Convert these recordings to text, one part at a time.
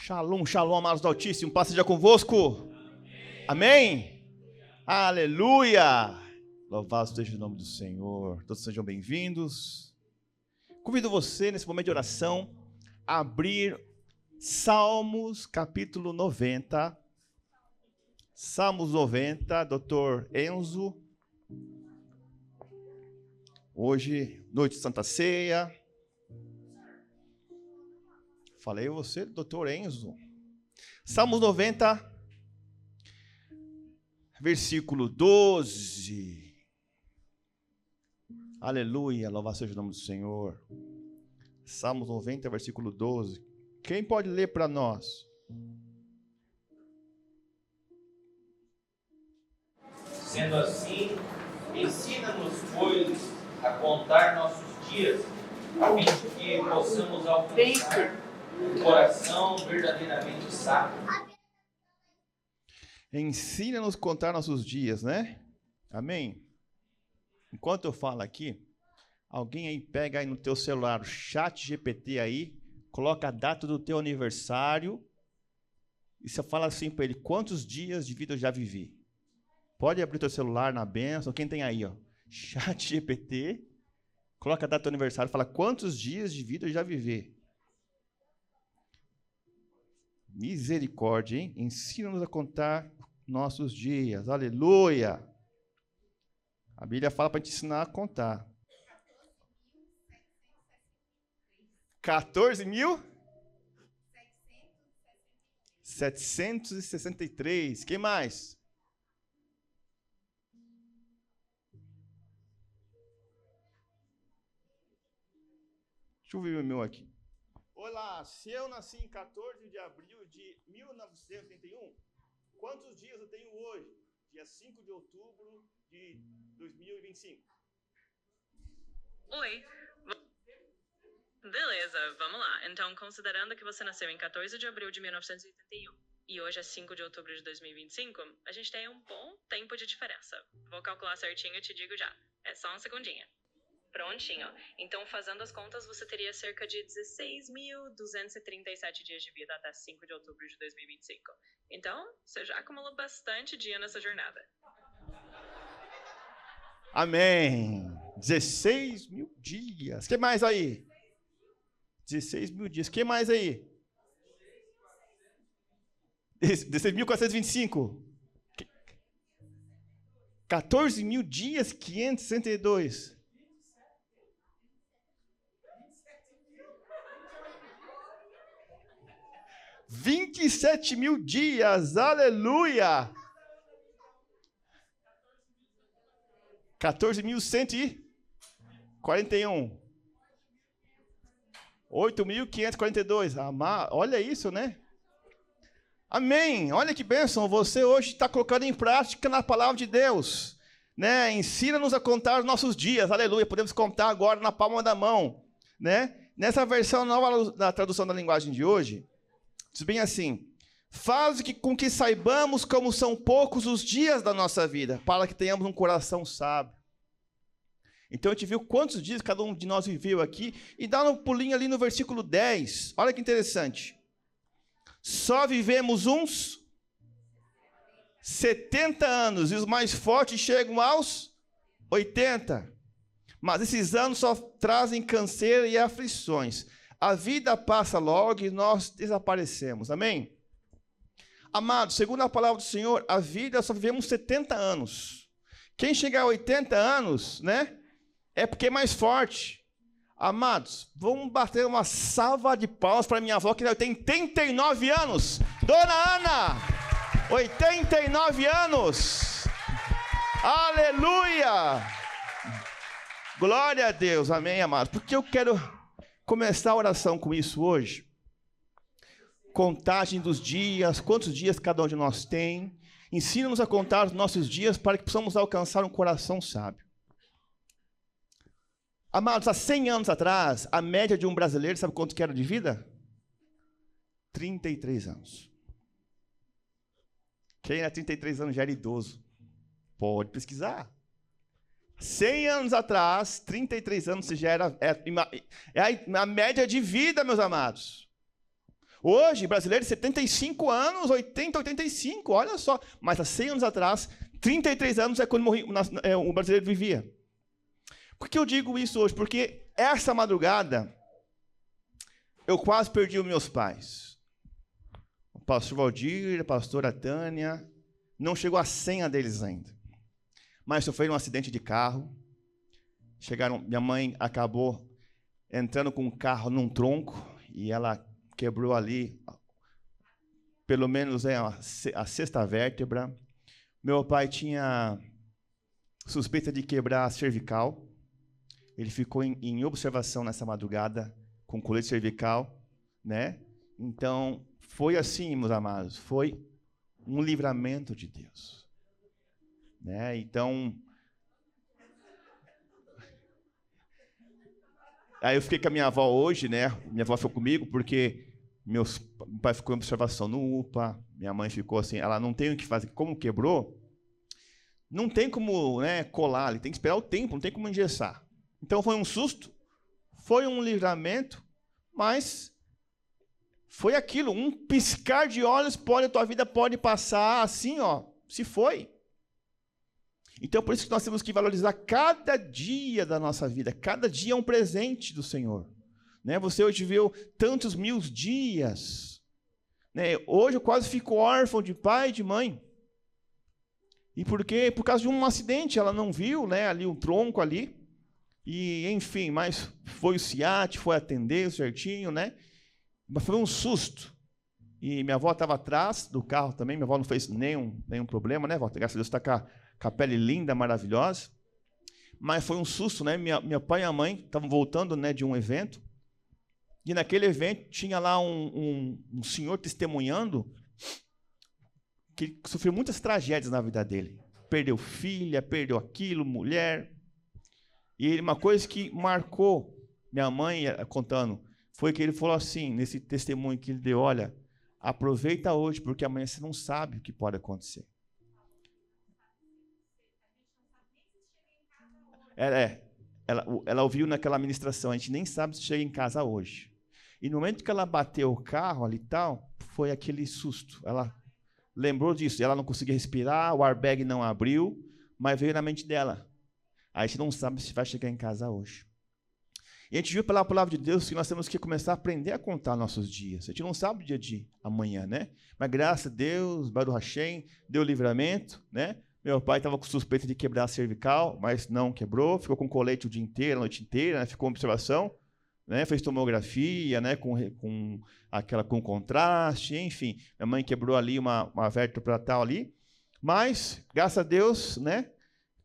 Shalom, shalom, amados do Altíssimo, paz seja convosco. Amém? Aleluia! Louvado seja o nome do Senhor. Todos sejam bem-vindos. Convido você, nesse momento de oração, a abrir Salmos, capítulo 90. Salmos 90, Dr. Enzo. Hoje, noite de Santa Ceia. Falei você, Dr. Enzo. Salmos 90, versículo 12. Aleluia, louvado seja o nome do Senhor. Salmos 90, versículo 12. Quem pode ler para nós? Sendo assim, ensina-nos, pois, a contar nossos dias, a fim de que possamos alcançar um coração verdadeiramente sábio. Ensina-nos a contar nossos dias, né? Amém? Enquanto eu falo aqui, alguém aí pega aí no teu celular o chat GPT aí, coloca a data do teu aniversário e você fala assim para ele, quantos dias de vida eu já vivi? Pode abrir o teu celular na bênção, quem tem aí, ó, chat GPT, coloca a data do aniversário e fala, quantos dias de vida eu já vivi? Misericórdia, hein? Ensina-nos a contar nossos dias. Aleluia! A Bíblia fala para te ensinar a contar. 14.763. Quem mais? Deixa eu ver o meu aqui. Olá, se eu nasci em 14 de abril de 1981, quantos dias eu tenho hoje? Dia 5 de outubro de 2025. Oi. Beleza, vamos lá. Então, considerando que você nasceu em 14 de abril de 1981 e hoje é 5 de outubro de 2025, a gente tem um bom tempo de diferença. Vou calcular certinho e te digo já. É só um segundinho. Prontinho. Então, fazendo as contas, você teria cerca de 16.237 dias de vida até 5 de outubro de 2025. Então, você já acumulou bastante dia nessa jornada. Amém. 16 mil dias. Que mais aí? 16 mil dias. Que mais aí? 16.425. 14 mil dias, 562. 27 mil dias, aleluia! 14.141. 8.542. Olha isso, né? Amém! Olha que bênção, você hoje está colocando em prática na palavra de Deus, né? Ensina-nos a contar os nossos dias, aleluia! Podemos contar agora na palma da mão, né? Nessa versão nova da tradução da linguagem de hoje, diz bem assim, faz com que saibamos como são poucos os dias da nossa vida, para que tenhamos um coração sábio. Então a gente viu quantos dias cada um de nós viveu aqui, e dá um pulinho ali no versículo 10, olha que interessante. Só vivemos uns 70 anos, e os mais fortes chegam aos 80. Mas esses anos só trazem canseira e aflições. A vida passa logo e nós desaparecemos. Amém? Amados, segundo a palavra do Senhor, a vida só vivemos 70 anos. Quem chegar a 80 anos, né? É porque é mais forte. Amados, vamos bater uma salva de palmas para minha avó, que tem 89 anos. Dona Ana, 89 anos. Aleluia! Glória a Deus, amém, amados? Porque eu quero começar a oração com isso hoje. Contagem dos dias, quantos dias cada um de nós tem. Ensina-nos a contar os nossos dias para que possamos alcançar um coração sábio. Amados, há 100 anos atrás, a média de um brasileiro, sabe quanto que era de vida? 33 anos. Quem era 33 anos já era idoso. Pode pesquisar. 100 anos atrás, 33 anos, você já era a média de vida, meus amados. Hoje, brasileiro de 75 anos, 80, 85, olha só. Mas há 100 anos atrás, 33 anos é quando o brasileiro vivia. Por que eu digo isso hoje? Porque essa madrugada, eu quase perdi os meus pais. O pastor Valdir, a pastora Tânia, não chegou a senha deles ainda. Mas sofreram um acidente de carro. Minha mãe acabou entrando com o carro num tronco e ela quebrou ali, pelo menos a sexta vértebra. Meu pai tinha suspeita de quebrar a cervical. Ele ficou em observação nessa madrugada com colete cervical, né? Então, foi assim, meus amados, foi um livramento de Deus, né? Então, aí eu fiquei com a minha avó hoje, né? Minha avó ficou comigo porque meu pai ficou em observação no UPA, minha mãe ficou assim, ela não tem o que fazer, como quebrou, não tem como, né, colar, ele tem que esperar o tempo, não tem como engessar. Então foi um susto, foi um livramento, mas foi aquilo, um piscar de olhos, a tua vida pode passar assim, ó, se foi. Então, por isso que nós temos que valorizar cada dia da nossa vida. Cada dia é um presente do Senhor. Né? Você hoje viveu tantos mil dias. Né? Hoje eu quase fico órfão de pai e de mãe. E por quê? Por causa de um acidente. Ela não viu, né, ali um tronco ali. E, enfim, mas foi o SIAT, foi atender certinho, né? Mas foi um susto. E minha avó estava atrás do carro também. Minha avó não fez nenhum problema, né, avó? Graças a Deus está com a pele linda, maravilhosa, mas foi um susto, né? Meu pai e a mãe estavam voltando, né, de um evento, e naquele evento tinha lá um senhor testemunhando que sofreu muitas tragédias na vida dele. Perdeu filha, perdeu aquilo, mulher. E uma coisa que marcou minha mãe contando foi que ele falou assim, nesse testemunho que ele deu, olha, aproveita hoje, porque amanhã você não sabe o que pode acontecer. Ela ouviu naquela ministração, a gente nem sabe se chega em casa hoje. E no momento que ela bateu o carro ali e tal, foi aquele susto. Ela lembrou disso, ela não conseguia respirar, o airbag não abriu, mas veio na mente dela. A gente não sabe se vai chegar em casa hoje. E a gente viu pela palavra de Deus que nós temos que começar a aprender a contar nossos dias. A gente não sabe o dia de amanhã, né? Mas graças a Deus, Baruch Hashem, deu livramento, né? Meu pai estava com suspeita de quebrar a cervical, mas não quebrou. Ficou com colete o dia inteiro, a noite inteira, né? Ficou em observação, né? Fez tomografia, né? Com contraste, enfim. Minha mãe quebrou ali uma vértebra tal ali. Mas, graças a Deus, né?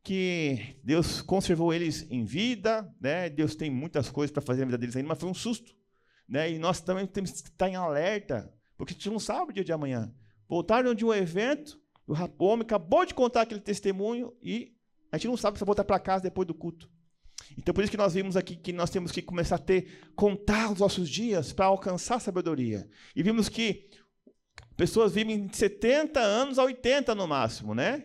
Que Deus conservou eles em vida, né? Deus tem muitas coisas para fazer na vida deles ainda, mas foi um susto, né? E nós também temos que estar em alerta, porque a gente não sabe o dia de amanhã. Voltaram de um evento, o homem acabou de contar aquele testemunho e a gente não sabe se vai voltar para casa depois do culto. Então, por isso que nós vimos aqui que nós temos que começar a contar os nossos dias para alcançar sabedoria. E vimos que pessoas vivem de 70 anos a 80 no máximo, né?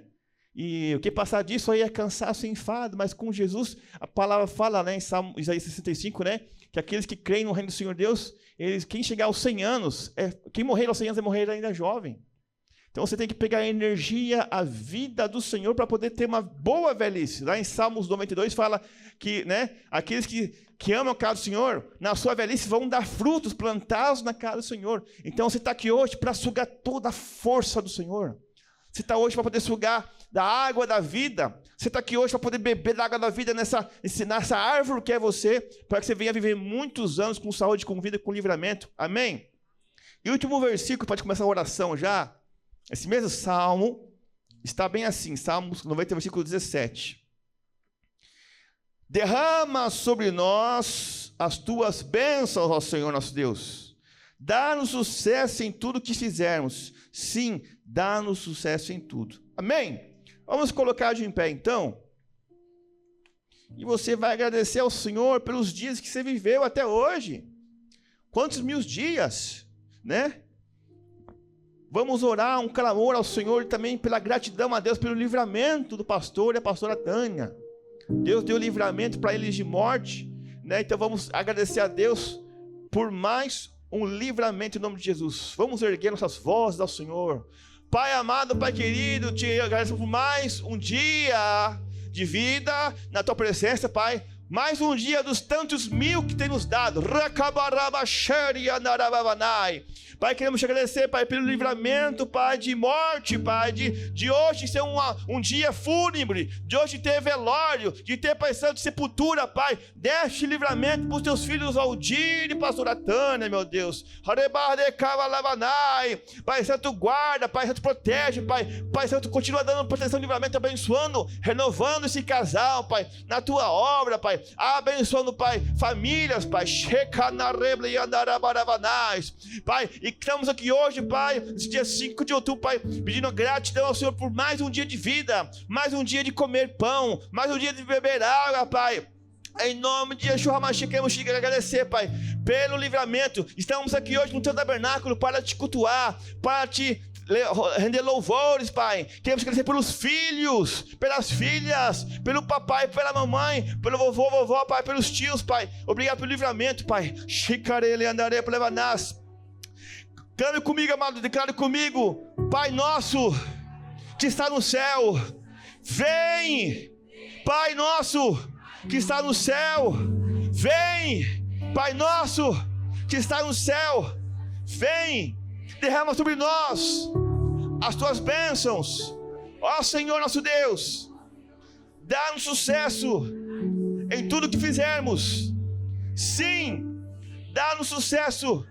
E o que passar disso aí é cansaço e enfado, mas com Jesus, a palavra fala, né, em Isaías 65, né, que aqueles que creem no reino do Senhor Deus, quem chegar aos 100 anos, quem morrer aos 100 anos é morrer ainda jovem. Então você tem que pegar a energia, a vida do Senhor para poder ter uma boa velhice. Lá em Salmos 92 fala que, né, aqueles que amam a casa do Senhor, na sua velhice vão dar frutos plantados na casa do Senhor. Então você está aqui hoje para sugar toda a força do Senhor. Você está hoje para poder sugar da água da vida. Você está aqui hoje para poder beber da água da vida nessa árvore que é você, para que você venha viver muitos anos com saúde, com vida, com livramento. Amém? E o último versículo, pode começar a oração já. Esse mesmo salmo está bem assim, Salmos 90, versículo 17. Derrama sobre nós as tuas bênçãos, ó Senhor nosso Deus. Dá-nos sucesso em tudo que fizermos. Sim, dá-nos sucesso em tudo. Amém? Vamos colocar de em pé, então. E você vai agradecer ao Senhor pelos dias que você viveu até hoje. Quantos mil dias, né? Vamos orar um clamor ao Senhor também pela gratidão a Deus, pelo livramento do pastor e a pastora Tânia. Deus deu livramento para eles de morte, né? Então vamos agradecer a Deus por mais um livramento em nome de Jesus. Vamos erguer nossas vozes ao Senhor. Pai amado, Pai querido, te agradeço por mais um dia de vida na tua presença, Pai. Mais um dia dos tantos mil que tem nos dado. Pai, queremos te agradecer, Pai, pelo livramento, Pai, de morte, Pai, de hoje ser um dia fúnebre, de hoje ter velório, de ter, Pai Santo, sepultura, Pai. Deste livramento para os teus filhos Aldir e pastora Tânia, meu Deus. Pai Santo, guarda, Pai Santo, protege, Pai. Pai Santo, continua dando proteção, livramento, abençoando, renovando esse casal, Pai, na tua obra, Pai. Abençoando, Pai, famílias, Pai. Pai, e estamos aqui hoje, Pai, nesse dia 5 de outubro, Pai, pedindo gratidão ao Senhor por mais um dia de vida, mais um dia de comer pão, mais um dia de beber água, Pai. Em nome de Yeshua HaMashiach, queremos te agradecer, Pai, pelo livramento. Estamos aqui hoje no teu tabernáculo para te cultuar, para te render louvores, Pai. Queremos agradecer pelos filhos, pelas filhas, pelo papai, pela mamãe, pelo vovô, vovó, Pai, pelos tios, Pai. Obrigado pelo livramento, Pai. Declare comigo, amado, declare comigo. Pai nosso que está no céu, vem. Pai nosso que está no céu, vem. Pai nosso que está no céu, vem. Derrama sobre nós as tuas bênçãos, ó Senhor nosso Deus. Dá-nos sucesso em tudo que fizermos. Sim, dá-nos sucesso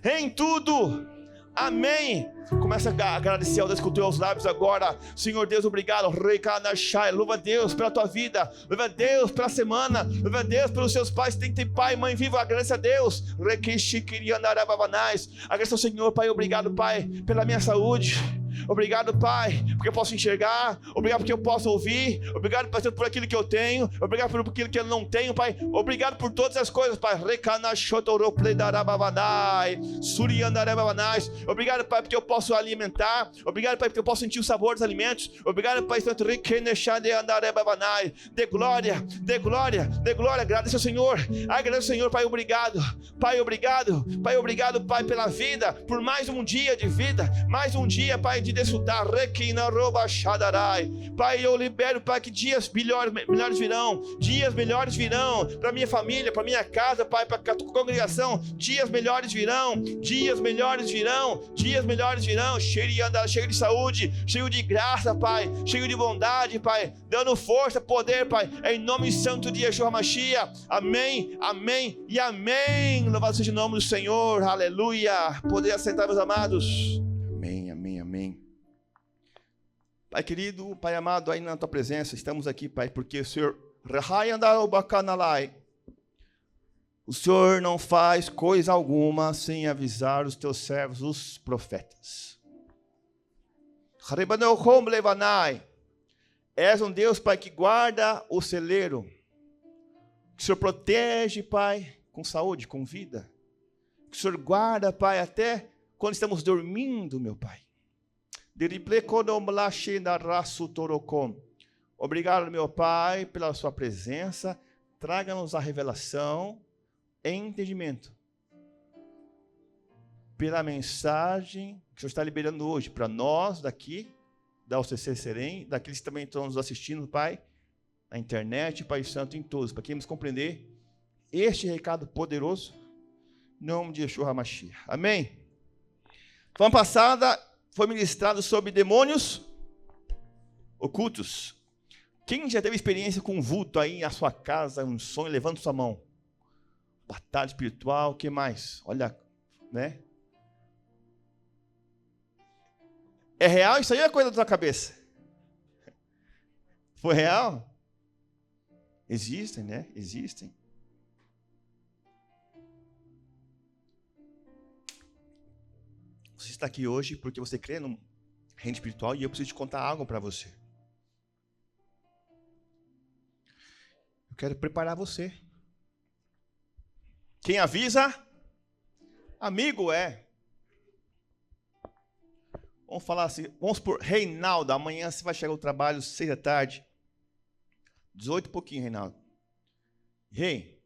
em tudo. Amém. Começa a agradecer ao Deus com teus lábios agora. Senhor Deus, obrigado. Louva a Deus pela tua vida. Louva a Deus pela semana. Louva a Deus pelos seus pais. Tem pai, mãe viva. Agradece a Deus. Agradeça ao Senhor, Pai. Obrigado, Pai, pela minha saúde. Obrigado, Pai, porque eu posso enxergar. Obrigado porque eu posso ouvir. Obrigado, Pai, por aquilo que eu tenho. Obrigado por aquilo que eu não tenho, Pai. Obrigado por todas as coisas, Pai. Obrigado, Pai, porque eu posso alimentar. Obrigado, Pai, porque eu posso sentir o sabor dos alimentos. Obrigado, Pai, Santo. Dê glória, dê glória, dê glória. Agradeça ao Senhor. Agradeça ao Senhor, Pai. Obrigado, Pai. Obrigado, Pai. Obrigado, Pai, pela vida, por mais um dia de vida, mais um dia, Pai, de desfrutar. Pai, eu libero, Pai, que dias melhores virão. Dias melhores virão para minha família, para minha casa, Pai, para a tua congregação. Dias melhores virão. Dias melhores virão. Dias melhores virão. Cheio de saúde, cheio de graça, Pai, cheio de bondade, Pai, dando força, poder, Pai, em nome santo de Yeshua HaMashiach. Amém, amém e amém. Louvado seja o nome do Senhor. Aleluia. Poder assentar, meus amados. Amém, amém, amém. Pai querido, Pai amado, aí na tua presença, estamos aqui, Pai, porque o Senhor o Senhor não faz coisa alguma sem avisar os teus servos, os profetas. És um Deus, Pai, que guarda o celeiro. Que o Senhor protege, Pai, com saúde, com vida. Que o Senhor guarda, Pai, até quando estamos dormindo, meu Pai. Obrigado, meu Pai, pela sua presença. Traga-nos a revelação e entendimento pela mensagem que o Senhor está liberando hoje para nós daqui, da UCC Serem, daqueles que também estão nos assistindo, Pai, na internet, Pai Santo, em todos, para queremos compreender este recado poderoso, em nome de Yeshua HaMashiach. Amém? Semana passada foi ministrado sobre demônios ocultos. Quem já teve experiência com um vulto aí na sua casa, um sonho, levanta sua mão. Batalha espiritual, o que mais? Olha, né? É real isso aí ou é coisa da tua cabeça? Foi real? Existem, né? Existem. Você está aqui hoje porque você crê no reino espiritual e eu preciso te contar algo para você. Eu quero preparar você. Quem avisa, amigo é. Vamos falar assim, vamos por Reinaldo, amanhã você vai chegar ao trabalho 6 da tarde. 18 e pouquinho, Reinaldo. Rei,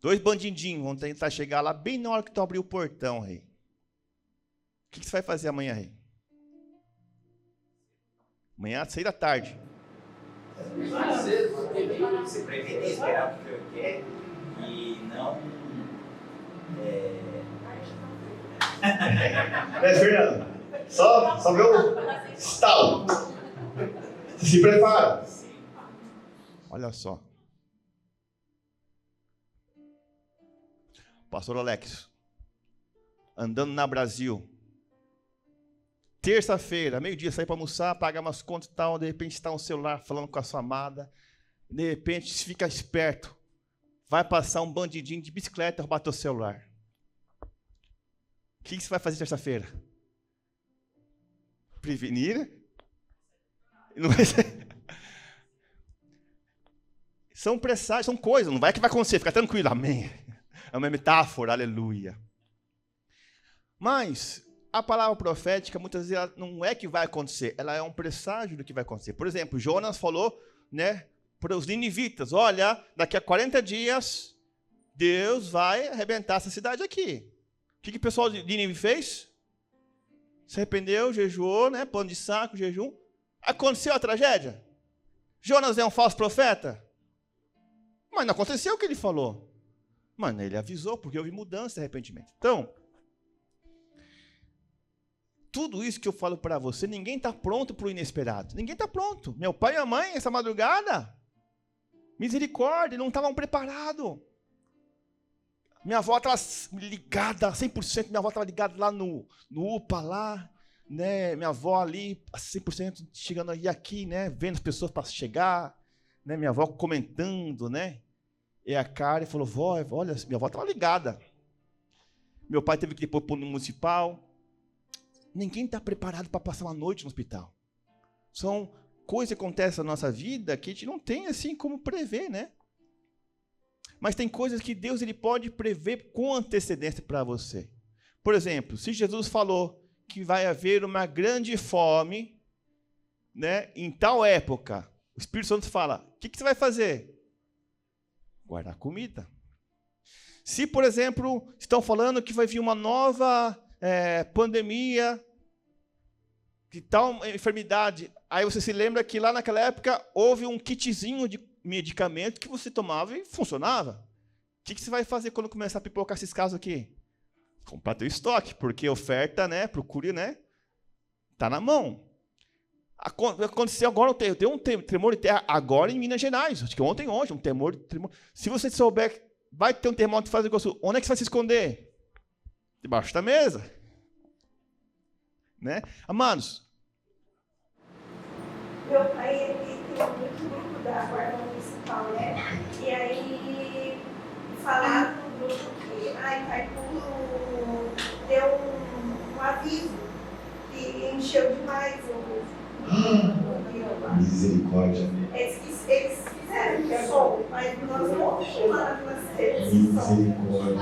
2 bandidinhos vão tentar chegar lá bem na hora que tu abrir o portão, rei. O que você vai fazer amanhã, rei? Amanhã, 6 da tarde. Você pretende esperar o que eu quero e não... Fernando? Só vê o estalo. Se prepara. Olha só. Pastor Alex, andando na Brasil, terça-feira, meio-dia, sair para almoçar, pagar umas contas e tal, de repente está no celular falando com a sua amada, de repente se fica esperto, vai passar um bandidinho de bicicleta e roubar teu celular. O que você vai fazer terça-feira? Prevenir? Não vai ser... São presságios, são coisas, não vai que vai acontecer, fica tranquilo, amém. É uma metáfora, aleluia. Mas a palavra profética, muitas vezes, ela não é que vai acontecer, ela é um presságio do que vai acontecer. Por exemplo, Jonas falou, né, para os ninivitas, olha, daqui a 40 dias, Deus vai arrebentar essa cidade aqui. O que o pessoal de Nínive fez? Se arrependeu, jejuou, né, pano de saco, jejum. Aconteceu a tragédia? Jonas é um falso profeta? Mas não aconteceu o que ele falou. Mano, ele avisou, porque houve mudança e arrependimento. Então, tudo isso que eu falo para você, ninguém está pronto para o inesperado. Ninguém está pronto. Meu pai e a mãe, essa madrugada, misericórdia, não estavam preparados. Minha avó estava ligada, 100%, minha avó estava ligada lá no UPA, lá, né? Minha avó ali, 100%, chegando aí aqui, né? Vendo as pessoas para chegar, né? Minha avó comentando, né? E a Karen falou, vó, olha, minha avó estava ligada. Meu pai teve que depois pôr no municipal. Ninguém está preparado para passar uma noite no hospital. São coisas que acontecem na nossa vida que a gente não tem assim como prever, né? Mas tem coisas que Deus ele pode prever com antecedência para você. Por exemplo, se Jesus falou que vai haver uma grande fome, né, em tal época, o Espírito Santo fala, o que você vai fazer? Guardar comida. Se, por exemplo, estão falando que vai vir uma nova pandemia, de tal enfermidade, aí você se lembra que lá naquela época houve um kitzinho de medicamento que você tomava e funcionava. O que você vai fazer quando começar a pipocar esses casos aqui? Comprar teu estoque, porque oferta, né, procure, né, tá na mão. Aconteceu agora, tem um tremor de terra agora em Minas Gerais, acho que ontem, hoje, um tremor. Se você souber, vai ter um terremoto, faz negócio, onde é que você vai se esconder? Debaixo da mesa. Né? Amados. Meu pai, ele tem muito grupo da guarda municipal, né? E aí, falaram no grupo que Itaipu deu um aviso que encheu demais o rio lá. Misericórdia. Eles fizeram que é bom, mas nós não ouvimos lá na classe. Misericórdia.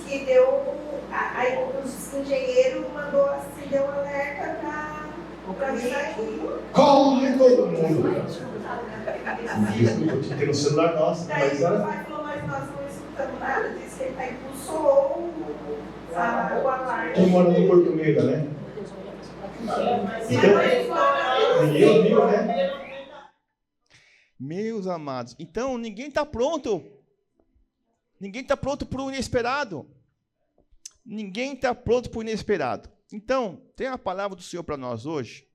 Que deu, aí os engenheiros mandou assim, deu um alerta para avisar aqui. Corre todo mundo! Desculpa, tem no celular nosso. Daí o pai falou, mas nós não escutamos nada, disse que ele tá impulsou o alarme. Quem mora no Porto Mega, né? Então, ninguém ouviu, né? Meus amados, então ninguém está pronto. Ninguém está pronto para o inesperado. Ninguém está pronto para o inesperado. Então, tem a palavra do Senhor para nós hoje.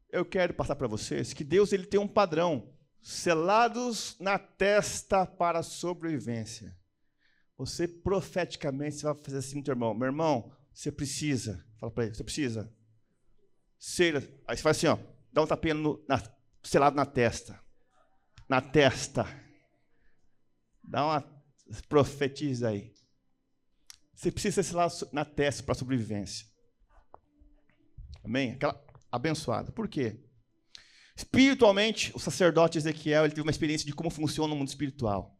Eu quero passar para vocês que Deus ele tem um padrão. Selados na testa para a sobrevivência. Você profeticamente você vai fazer assim, meu irmão. Meu irmão, você precisa. Fala para ele, você precisa. Aí você faz assim, ó. Dá um tapinha selado na testa. Na testa. Dá uma profetiza aí. Você precisa ser lá na testa para a sobrevivência. Amém? Aquela abençoada. Por quê? Espiritualmente, o sacerdote Ezequiel ele teve uma experiência de como funciona o mundo espiritual.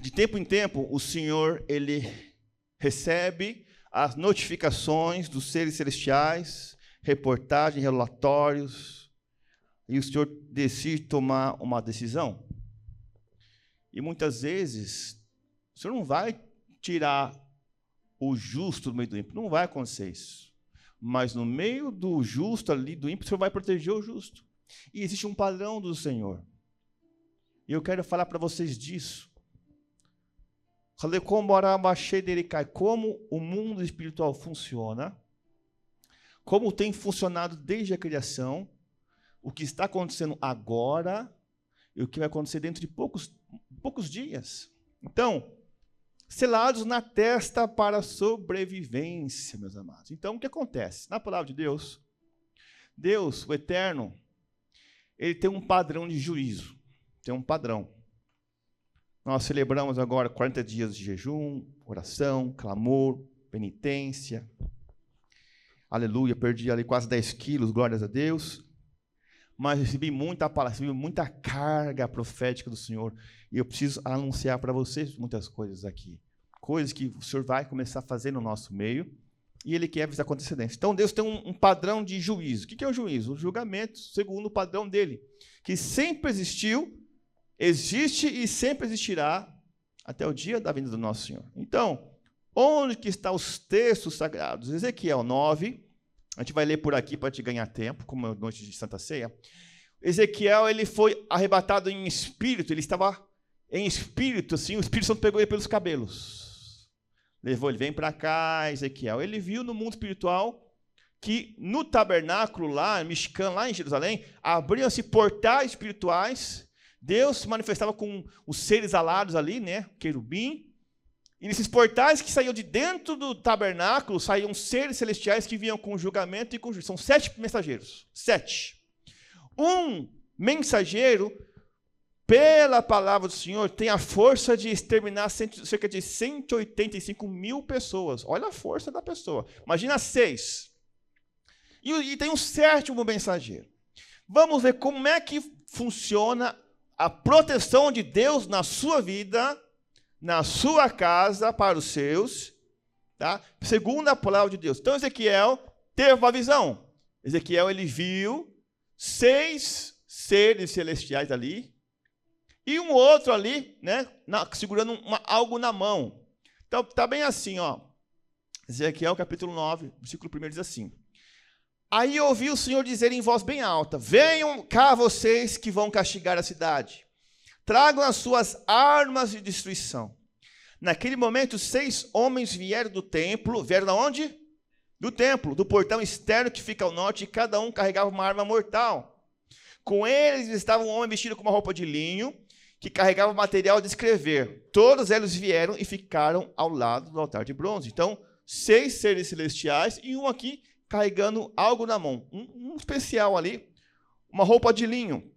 De tempo em tempo, o Senhor ele recebe as notificações dos seres celestiais, reportagens, relatórios, e o Senhor decide tomar uma decisão. E muitas vezes, o Senhor não vai tirar o justo do meio do ímpio. Não vai acontecer isso. Mas no meio do justo ali, do ímpio, o Senhor vai proteger o justo. E existe um padrão do Senhor. E eu quero falar para vocês disso. Como o mundo espiritual funciona, como tem funcionado desde a criação, o que está acontecendo agora e o que vai acontecer dentro de poucos dias. Então, selados na testa para a sobrevivência, meus amados. Então, o que acontece? Na palavra de Deus, Deus, o Eterno, ele tem um padrão de juízo. Tem um padrão. Nós celebramos agora 40 dias de jejum, oração, clamor, penitência. Aleluia, perdi ali quase 10 quilos, glórias a Deus. Mas recebi muita palavra, recebi muita carga profética do Senhor. E eu preciso anunciar para vocês muitas coisas aqui. Coisas que o Senhor vai começar a fazer no nosso meio. E Ele quer avisar com antecedência. Então Deus tem um padrão de juízo. O que é o juízo? O julgamento, segundo o padrão dele. Que sempre existiu, existe e sempre existirá até o dia da vinda do nosso Senhor. Então, onde que estão os textos sagrados? Ezequiel 9, a gente vai ler por aqui para te ganhar tempo, como é noite de Santa Ceia. Ezequiel, ele foi arrebatado em espírito, ele estava em espírito, assim, o Espírito Santo pegou ele pelos cabelos. Levou ele, vem para cá, Ezequiel. Ele viu no mundo espiritual que no tabernáculo lá, em Mishkan, lá em Jerusalém, abriam-se portais espirituais. Deus se manifestava com os seres alados ali, né, querubim. E nesses portais que saíam de dentro do tabernáculo, saíam seres celestiais que vinham com julgamento e com juízo. São 7 mensageiros. 7. Um mensageiro, pela palavra do Senhor, tem a força de exterminar cerca de 185 mil pessoas. Olha a força da pessoa. Imagina 6. E tem um 7º mensageiro. Vamos ver como é que funciona a proteção de Deus na sua vida, na sua casa, para os seus, tá? Segundo a palavra de Deus. Então, Ezequiel teve uma visão. Ezequiel, ele viu 6 seres celestiais ali, e um outro ali, né, segurando algo na mão. Então, está bem assim, ó. Ezequiel, capítulo 9, versículo 1 diz assim: Aí ouvi o Senhor dizer em voz bem alta: Venham cá vocês que vão castigar a cidade. Tragam as suas armas de destruição. Naquele momento, 6 homens vieram do templo. Vieram de onde? Do templo, do portão externo que fica ao norte, e cada um carregava uma arma mortal. Com eles estava um homem vestido com uma roupa de linho, que carregava material de escrever. Todos eles vieram e ficaram ao lado do altar de bronze. Então, 6 seres celestiais e um aqui carregando algo na mão. Um especial ali, uma roupa de linho.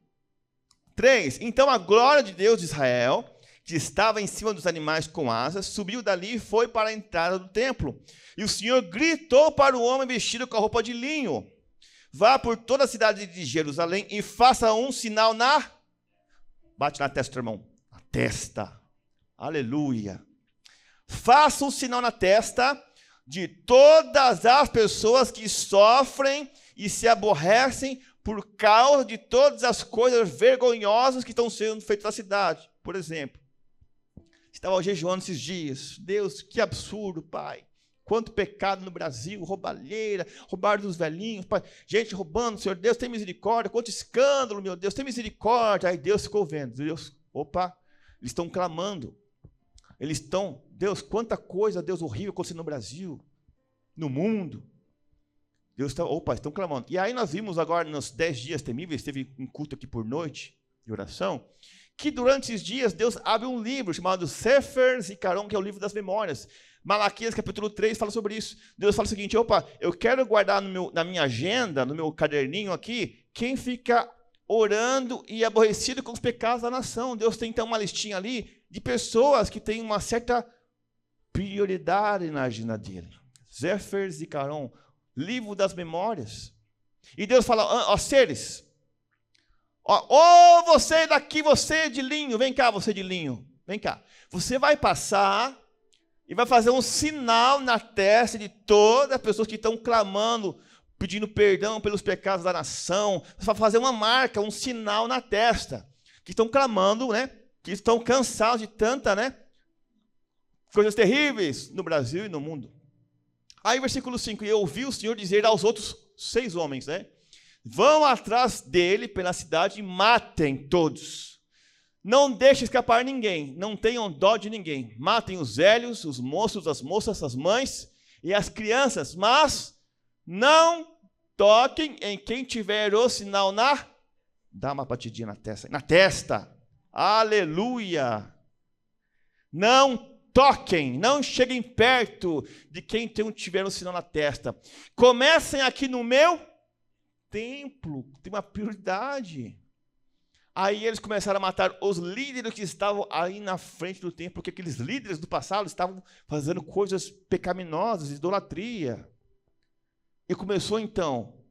3. Então a glória de Deus de Israel, que estava em cima dos animais com asas, subiu dali e foi para a entrada do templo. E o Senhor gritou para o homem vestido com a roupa de linho: Vá por toda a cidade de Jerusalém e faça um sinal na... Bate na testa, irmão. Na testa. Aleluia. Faça um sinal na testa de todas as pessoas que sofrem e se aborrecem por causa de todas as coisas vergonhosas que estão sendo feitas na cidade. Por exemplo, estava jejuando esses dias. Deus, que absurdo, Pai. Quanto pecado no Brasil, roubalheira, roubaram dos velhinhos, Pai. Gente roubando, Senhor Deus, tem misericórdia. Quanto escândalo, meu Deus, tem misericórdia. Aí Deus ficou vendo. Deus, opa, eles estão clamando. Eles estão, Deus, quanta coisa, Deus, horrível acontecendo no Brasil, no mundo. Deus está, opa, estão clamando. E aí nós vimos agora, nos 10 dias temíveis, teve um culto aqui por noite, de oração, que durante esses dias Deus abre um livro chamado Sefer Zikaron, que é o livro das memórias. Malaquias, capítulo 3, fala sobre isso. Deus fala o seguinte: opa, eu quero guardar na minha agenda, no meu caderninho aqui, quem fica orando e aborrecido com os pecados da nação. Deus tem então uma listinha ali de pessoas que têm uma certa prioridade na agenda dele. Sefer Zikaron, livro das memórias. E Deus fala: ó seres, ó você daqui, você de linho, vem cá, você de linho, vem cá. Você vai passar e vai fazer um sinal na testa de todas as pessoas que estão clamando pedindo perdão pelos pecados da nação, para fazer uma marca, um sinal na testa, que estão clamando, né? Que estão cansados de tanta, né? Coisas terríveis no Brasil e no mundo. Aí, versículo 5, e eu ouvi o Senhor dizer aos outros 6 homens, né? Vão atrás dele pela cidade e matem todos. Não deixem escapar ninguém, não tenham dó de ninguém. Matem os velhos, os moços, as moças, as mães e as crianças, mas não toquem em quem tiver o sinal na... Dá uma batidinha na testa. Na testa. Aleluia. Não toquem, não cheguem perto de quem tiver o sinal na testa. Comecem aqui no meu templo. Tem uma prioridade. Aí eles começaram a matar os líderes que estavam aí na frente do templo, porque aqueles líderes do passado estavam fazendo coisas pecaminosas, idolatria. E começou então,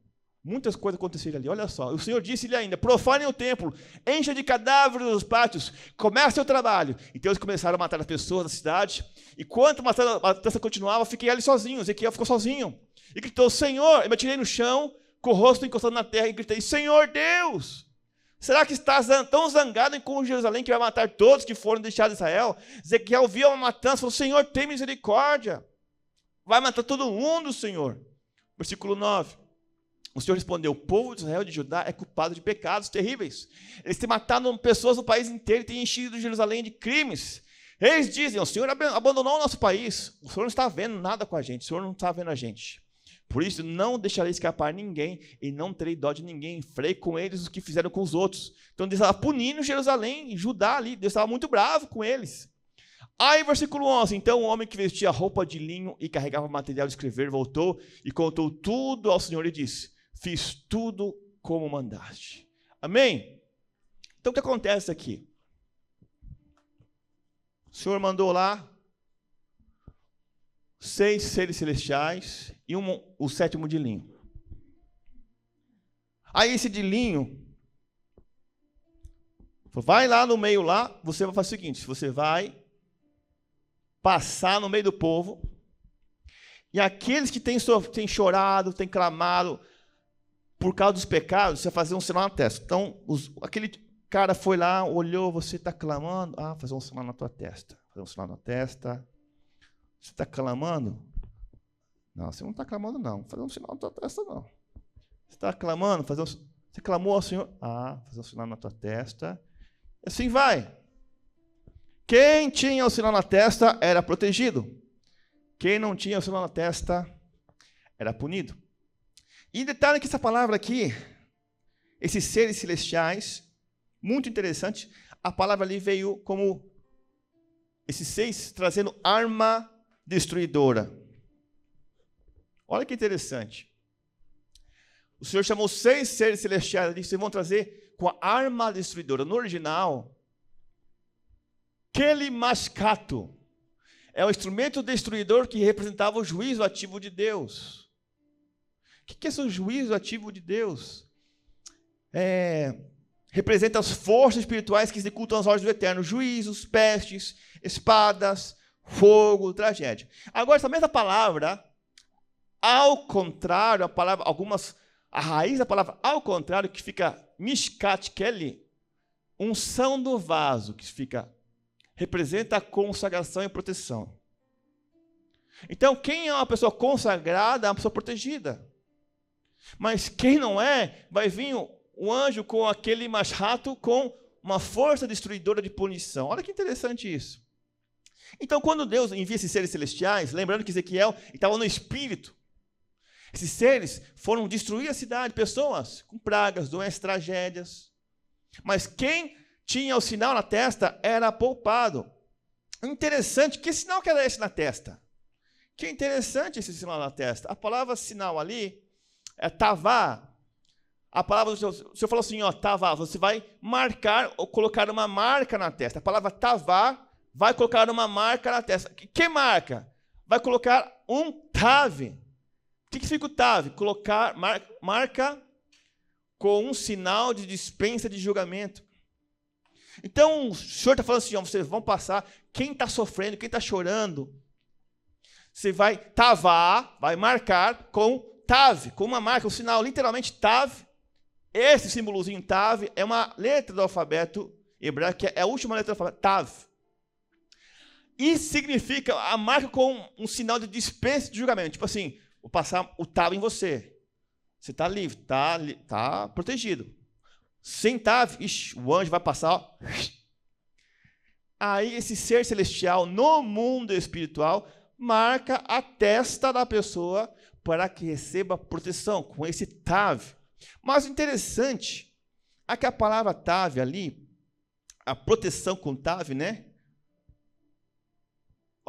muitas coisas aconteceram ali. Olha só, o Senhor disse-lhe ainda, profanem o templo, encha de cadáveres os pátios, comece o trabalho. Então eles começaram a matar as pessoas da cidade, e quanto a matança continuava, fiquei ali sozinho, Ezequiel ficou sozinho. E gritou, Senhor, eu me atirei no chão, com o rosto encostado na terra, e gritei, Senhor Deus, será que estás tão zangado com Jerusalém que vai matar todos que foram deixados de Israel? Ezequiel viu uma matança, falou, Senhor, tem misericórdia, vai matar todo mundo, Senhor. Versículo 9. O Senhor respondeu, o povo de Israel e de Judá é culpado de pecados terríveis. Eles têm matado pessoas no país inteiro e têm enchido Jerusalém de crimes. Eles dizem, o Senhor abandonou o nosso país. O Senhor não está vendo nada com a gente. O Senhor não está vendo a gente. Por isso, não deixarei escapar ninguém e não terei dó de ninguém. Farei com eles o que fizeram com os outros. Então, Deus estava punindo Jerusalém e Judá ali. Deus estava muito bravo com eles. Aí, versículo 11, então o homem que vestia roupa de linho e carregava material de escrever voltou e contou tudo ao Senhor e disse, fiz tudo como mandaste. Amém? Então, o que acontece aqui? O Senhor mandou lá 6 seres celestiais e o 7º de linho. Aí, esse de linho, vai lá no meio lá, você vai fazer o seguinte, você vai passar no meio do povo, e aqueles que têm chorado, têm clamado por causa dos pecados, você vai fazer um sinal na testa. Então, aquele cara foi lá, olhou, você está clamando, fazer um sinal na tua testa. Fazer um sinal na testa. Você está clamando? Não, você não está clamando, não. Fazer um sinal na tua testa, não. Você está clamando? Você clamou ao Senhor? Fazer um sinal na tua testa. Assim vai. Quem tinha o sinal na testa era protegido. Quem não tinha o sinal na testa era punido. E detalhe que essa palavra aqui, esses seres celestiais, muito interessante, a palavra ali veio como esses 6 trazendo arma destruidora. Olha que interessante. O Senhor chamou 6 seres celestiais ali, vocês vão trazer com a arma destruidora. No original, Kelimashkato é o instrumento destruidor que representava o juízo ativo de Deus. O que é esse juízo ativo de Deus? Representa as forças espirituais que executam as ordens do Eterno, juízos, pestes, espadas, fogo, tragédia. Agora, essa mesma palavra, ao contrário, a raiz da palavra ao contrário, que fica mishkat keli, unção do vaso, que representa a consagração e proteção. Então, quem é uma pessoa consagrada é uma pessoa protegida. Mas quem não é, vai vir o anjo com aquele machado com uma força destruidora de punição. Olha que interessante isso. Então, quando Deus envia esses seres celestiais, lembrando que Ezequiel estava no espírito, esses seres foram destruir a cidade, pessoas com pragas, doenças, tragédias. Mas quem tinha o sinal na testa era poupado. Interessante, que sinal que era esse na testa? Que interessante esse sinal na testa. A palavra sinal ali é tavá. A palavra, o Senhor falou assim, tavá, você vai marcar ou colocar uma marca na testa. A palavra tavá vai colocar uma marca na testa. Que marca? Vai colocar um tave. O que significa o tave? Colocar marca com um sinal de dispensa de julgamento. Então, o Senhor está falando assim, vocês vão passar, quem está sofrendo, quem está chorando, você vai tavar, vai marcar com Tav, como uma marca, um sinal, literalmente Tav. Esse símbolozinho Tav é uma letra do alfabeto hebraico, que é a última letra do alfabeto, Tav. E significa a marca com um sinal de dispensa de julgamento. Tipo assim, vou passar o Tav em você. Você está livre, está protegido. Sem Tav, o anjo vai passar. Ó. Aí esse ser celestial no mundo espiritual marca a testa da pessoa para que receba proteção com esse Tav. Mas o interessante é que a palavra Tav ali, a proteção com Tav, né?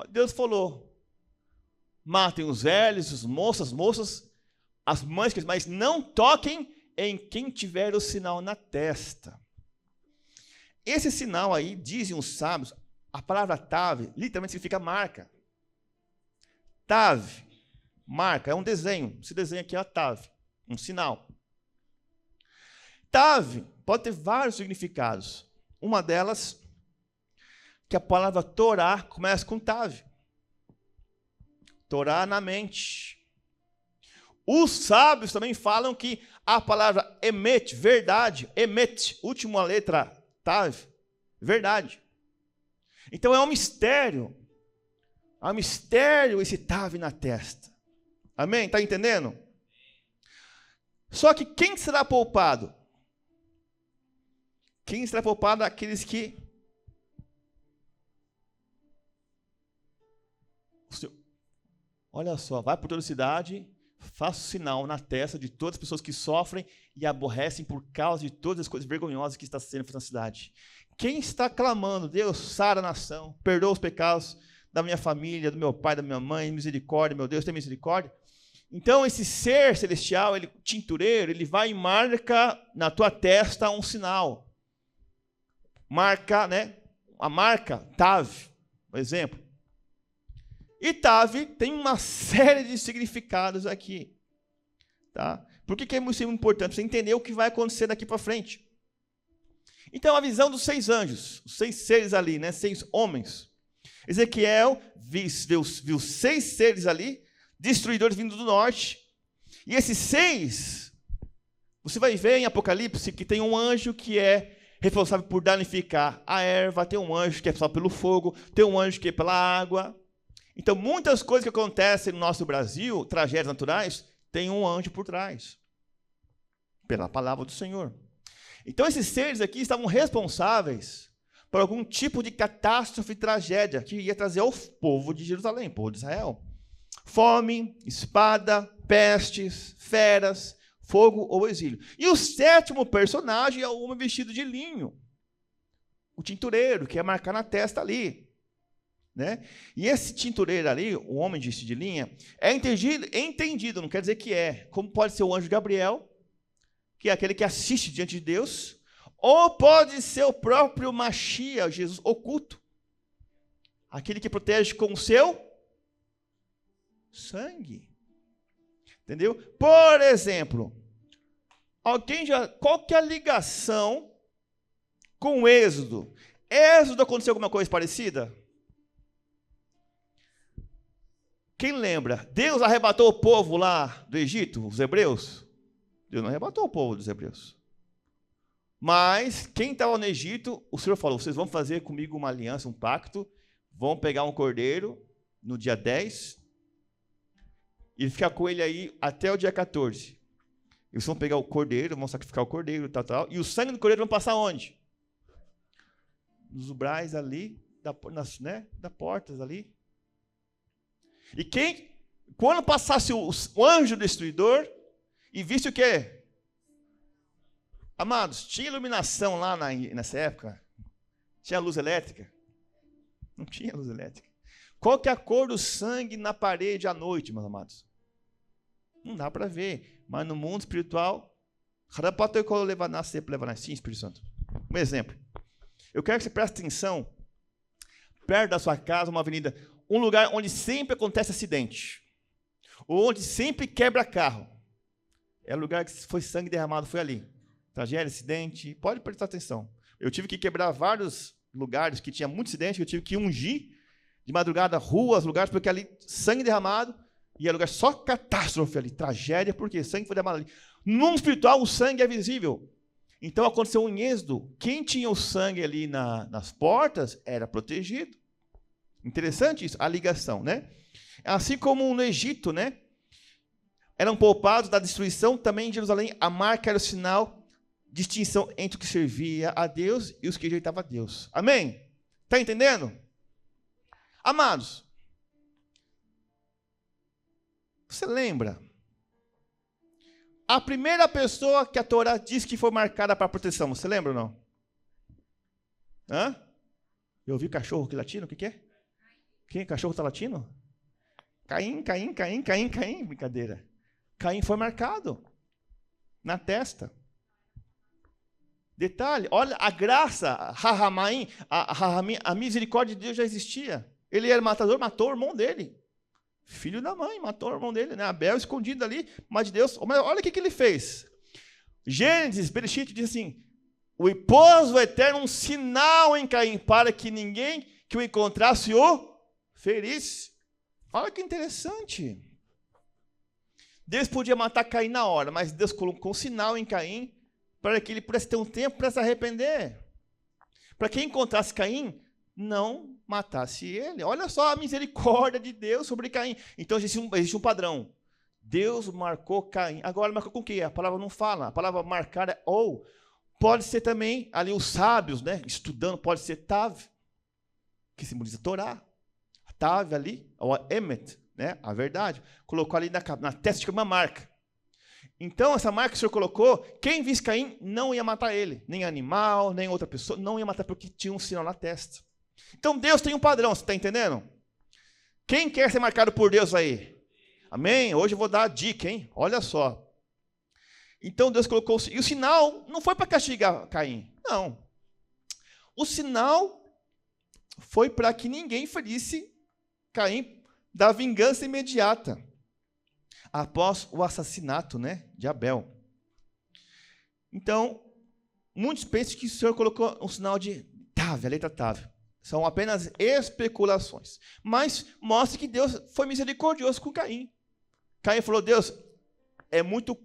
Deus falou, matem os velhos, os moços, as moças, as mães, mas não toquem em quem tiver o sinal na testa. Esse sinal aí, dizem os sábios, a palavra Tav literalmente significa marca. Tav, marca, é um desenho. Esse desenho aqui é a Tav, um sinal. Tav pode ter vários significados. Uma delas, que a palavra Torá começa com Tav. Torá na mente. Os sábios também falam que a palavra emet, verdade, emet, última letra Tav, verdade. Então é um mistério. É um mistério esse Tav na testa. Amém? Está entendendo? Só que quem será poupado? Quem será poupado? Aqueles que... Olha só, vai por toda a cidade, faça o sinal na testa de todas as pessoas que sofrem e aborrecem por causa de todas as coisas vergonhosas que está sendo feitas na cidade. Quem está clamando, Deus, sara a nação, perdoa os pecados da minha família, do meu pai, da minha mãe, misericórdia, meu Deus, tem misericórdia. Então, esse ser celestial, ele tintureiro, ele vai e marca na tua testa um sinal. Marca, né? A marca, Tav, por exemplo. E Tav tem uma série de significados aqui. Tá? Por que é muito importante? Você entender o que vai acontecer daqui para frente. Então, a visão dos 6 anjos, os 6 seres ali, né? 6 homens. Ezequiel viu 6 seres ali, destruidores vindo do norte. E esses 6, você vai ver em Apocalipse que tem um anjo que é responsável por danificar a erva, tem um anjo que é responsável pelo fogo, tem um anjo que é pela água. Então, muitas coisas que acontecem no nosso Brasil, tragédias naturais, tem um anjo por trás, pela palavra do Senhor. Então, esses seres aqui estavam responsáveis por algum tipo de catástrofe e tragédia que ia trazer ao povo de Jerusalém, povo de Israel. Fome, espada, pestes, feras, fogo ou exílio. E o 7º personagem é o homem vestido de linho, o tintureiro, que ia marcar na testa ali. Né? E esse tintureiro ali, o homem vestido de linha, é entendido, não quer dizer que é, como pode ser o anjo Gabriel, que é aquele que assiste diante de Deus, ou pode ser o próprio Mashiach, Jesus oculto, aquele que protege com o seu sangue. Entendeu? Por exemplo, qual que é a ligação com o Êxodo? Êxodo aconteceu alguma coisa parecida? Quem lembra? Deus arrebatou o povo lá do Egito, os hebreus? Deus não arrebatou o povo dos hebreus. Mas quem estava no Egito, o Senhor falou, vocês vão fazer comigo uma aliança, um pacto, vão pegar um cordeiro no dia 10 e ficar com ele aí até o dia 14. Eles vão pegar o cordeiro, vão sacrificar o cordeiro, tal, e o sangue do cordeiro vão passar onde? Nos umbrais ali, das portas ali. E quando passasse o anjo destruidor, e visse o quê? Amados, tinha iluminação lá nessa época? Tinha luz elétrica? Não tinha luz elétrica. Qual que é a cor do sangue na parede à noite, meus amados? Não dá para ver, mas no mundo espiritual, sim, Espírito Santo. Um exemplo. Eu quero que você preste atenção, perto da sua casa, uma avenida, um lugar onde sempre acontece acidente, ou onde sempre quebra carro. É o lugar que foi sangue derramado, foi ali. Tragédia, acidente, pode prestar atenção. Eu tive que quebrar vários lugares que tinha muito acidente, eu tive que ungir de madrugada ruas, lugares, porque ali sangue derramado E é lugar só catástrofe ali, tragédia, porque sangue foi derramado ali. No mundo espiritual, o sangue é visível. Então aconteceu em Êxodo. Quem tinha o sangue ali nas portas era protegido. Interessante isso, a ligação, né? Assim como no Egito, né? Eram poupados da destruição, também em Jerusalém a marca era o sinal de distinção entre o que servia a Deus e os que rejeitavam a Deus. Amém? Está entendendo? Amados, você lembra? A primeira pessoa que a Torá diz que foi marcada para proteção, você lembra ou não? Hã? Eu ouvi cachorro que latino, o que é? Quem? Cachorro está latino? Caim. Brincadeira. Caim foi marcado na testa. Detalhe, olha, a graça, a misericórdia de Deus já existia. Ele era matador, matou o irmão dele. Filho da mãe, matou o irmão dele, né? Abel escondido ali, mas de Deus. Olha o que ele fez. Gênesis, Bereshit diz assim: o pôs o Eterno um sinal em Caim, para que ninguém que o encontrasse o ferisse. Olha que interessante. Deus podia matar Caim na hora, mas Deus colocou um sinal em Caim para que ele pudesse ter um tempo para se arrepender. Para quem encontrasse Caim, não matasse ele. Olha só a misericórdia de Deus sobre Caim. Então existe um padrão. Deus marcou Caim. Agora marcou com o quê? A palavra não fala. A palavra marcar é ou. Pode ser também ali os sábios, né? Estudando, pode ser Tav, que simboliza Torá. A Tav ali, ou a Emet, né? A verdade. Colocou ali na testa de uma marca. Então, essa marca que o Senhor colocou, quem visse Caim não ia matar ele. Nem animal, nem outra pessoa, não ia matar porque tinha um sinal na testa. Então, Deus tem um padrão, você está entendendo? Quem quer ser marcado por Deus aí? Amém? Hoje eu vou dar a dica, hein? Olha só. Então, Deus colocou... E o sinal não foi para castigar Caim. Não. O sinal foi para que ninguém ferisse Caim da vingança imediata. Após o assassinato, né, de Abel. Então, muitos pensam que o Senhor colocou um sinal de Tav, a letra Tav. São apenas especulações. Mas mostra que Deus foi misericordioso com Caim. Caim falou: Deus, é muito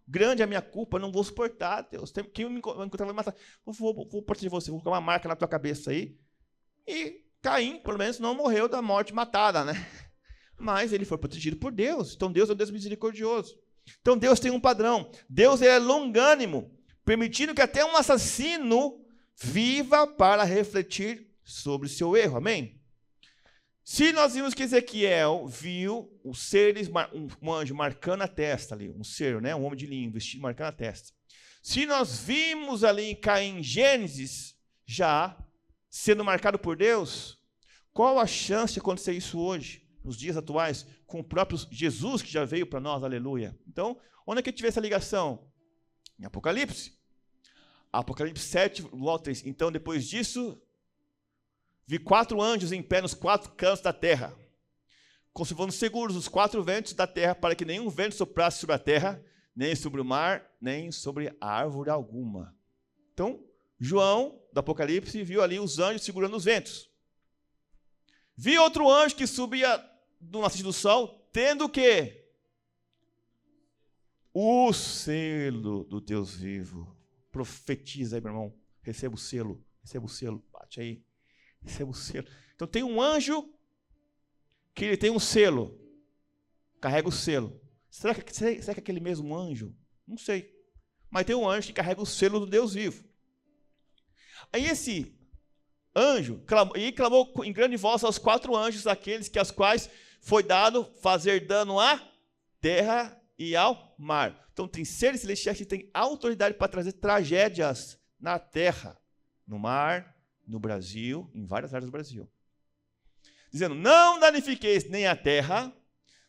grande a minha culpa, não vou suportar, Deus. Quem me encontrar vai matar. Vou proteger você, vou colocar uma marca na tua cabeça aí. E Caim, pelo menos, não morreu da morte matada, né? Mas ele foi protegido por Deus. Então Deus é um Deus misericordioso. Então Deus tem um padrão. Deus é longânimo, permitindo que até um assassino viva para refletir sobre seu erro. Amém? Se nós vimos que Ezequiel viu os seres, um anjo marcando a testa ali, um ser, né? Um homem de linho, vestido marcando a testa. Se nós vimos ali em Caim, Gênesis, já sendo marcado por Deus, qual a chance de acontecer isso hoje? Nos dias atuais, com o próprio Jesus que já veio para nós, aleluia. Então, onde é que tiver essa ligação? Em Apocalipse. Apocalipse 7, volta 3. Então, depois disso, vi 4 anjos em pé nos 4 cantos da terra, conservando seguros os 4 ventos da terra, para que nenhum vento soprasse sobre a terra, nem sobre o mar, nem sobre árvore alguma. Então, João, do Apocalipse, viu ali os anjos segurando os ventos. Vi outro anjo que subia do nascente do sol, tendo o quê? O selo do Deus vivo. Profetiza aí, meu irmão. Receba o selo. Receba o selo. Bate aí. Receba o selo. Então tem um anjo que ele tem um selo. Carrega o selo. Será que é aquele mesmo anjo? Não sei. Mas tem um anjo que carrega o selo do Deus vivo. Aí esse anjo clamou em grande voz aos 4 anjos, aqueles que aos quais foi dado fazer dano à terra e ao mar. Então tem seres celestiais que têm autoridade para trazer tragédias na terra, no mar, no Brasil, em várias áreas do Brasil. Dizendo: não danifiqueis nem a terra,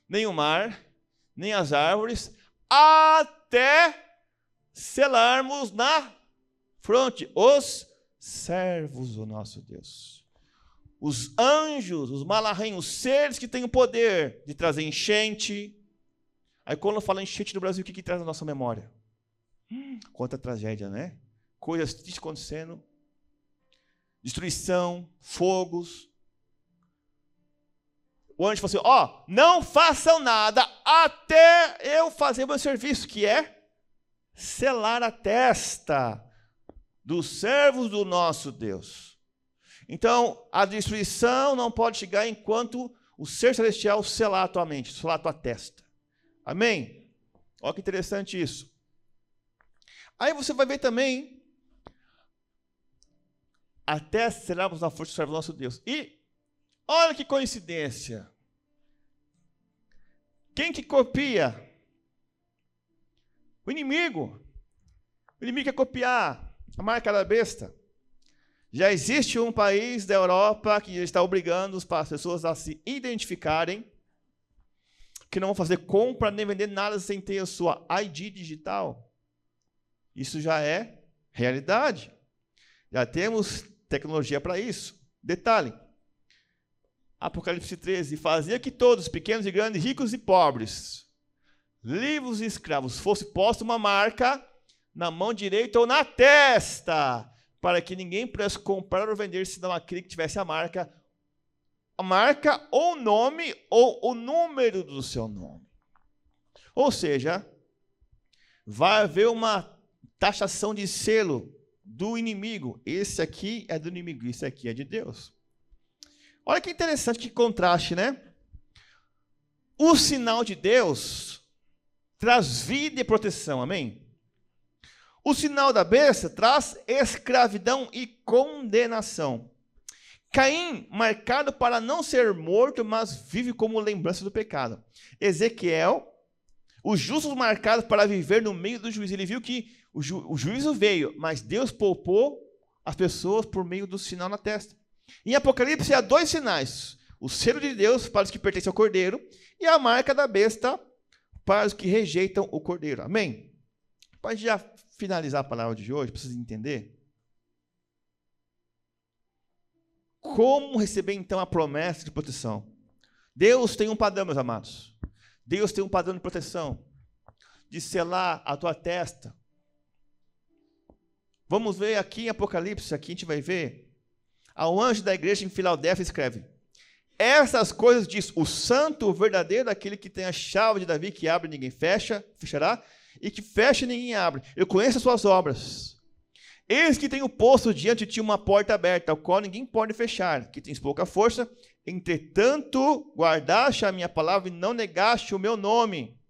nem o mar, nem as árvores, até selarmos na fronte os servos do nosso Deus. Os anjos, os malachim, os seres que têm o poder de trazer enchente. Aí quando eu falo enchente no Brasil, o que traz na nossa memória? Quanta tragédia, né? Coisas tristes acontecendo. Destruição, fogos. o anjo falou assim, não façam nada até eu fazer o meu serviço, que é selar a testa dos servos do nosso Deus. Então, a destruição não pode chegar enquanto o ser celestial selar a tua mente, selar a tua testa. Amém? Olha que interessante isso. Aí você vai ver também, até seremos na força do servo do nosso Deus. E olha que coincidência. Quem que copia? O inimigo. O inimigo quer copiar a marca da besta. Já existe um país da Europa que está obrigando as pessoas a se identificarem, que não vão fazer compra nem vender nada sem ter a sua ID digital. Isso já é realidade. Já temos tecnologia para isso. Detalhe. Apocalipse 13. Fazia que todos, pequenos e grandes, ricos e pobres, livres e escravos, fosse posta uma marca na mão direita ou na testa, para que ninguém pudesse comprar ou vender, senão aquele que tivesse a marca ou o nome ou o número do seu nome. Ou seja, vai haver uma taxação de selo do inimigo. Esse aqui é do inimigo, esse aqui é de Deus. Olha que interessante, que contraste, né? O sinal de Deus traz vida e proteção, amém? O sinal da besta traz escravidão e condenação. Caim, marcado para não ser morto, mas vive como lembrança do pecado. Ezequiel, os justos marcados para viver no meio do juízo. Ele viu que o juízo veio, mas Deus poupou as pessoas por meio do sinal na testa. Em Apocalipse há 2 sinais. O selo de Deus para os que pertencem ao Cordeiro e a marca da besta para os que rejeitam o Cordeiro. Amém? Para já finalizar a palavra de hoje, precisa entender como receber então a promessa de proteção. Deus tem um padrão, meus amados. Deus tem um padrão de proteção, de selar a tua testa. Vamos ver aqui em Apocalipse, aqui a gente vai ver, ao anjo da igreja em Filadélfia escreve: essas coisas diz o santo, o verdadeiro, aquele que tem a chave de Davi, que abre e ninguém fechará, e que fecha e ninguém abre. Eu conheço as suas obras. Eis que tenho posto diante de ti uma porta aberta, a qual ninguém pode fechar, que tens pouca força, entretanto guardaste a minha palavra e não negaste o meu nome.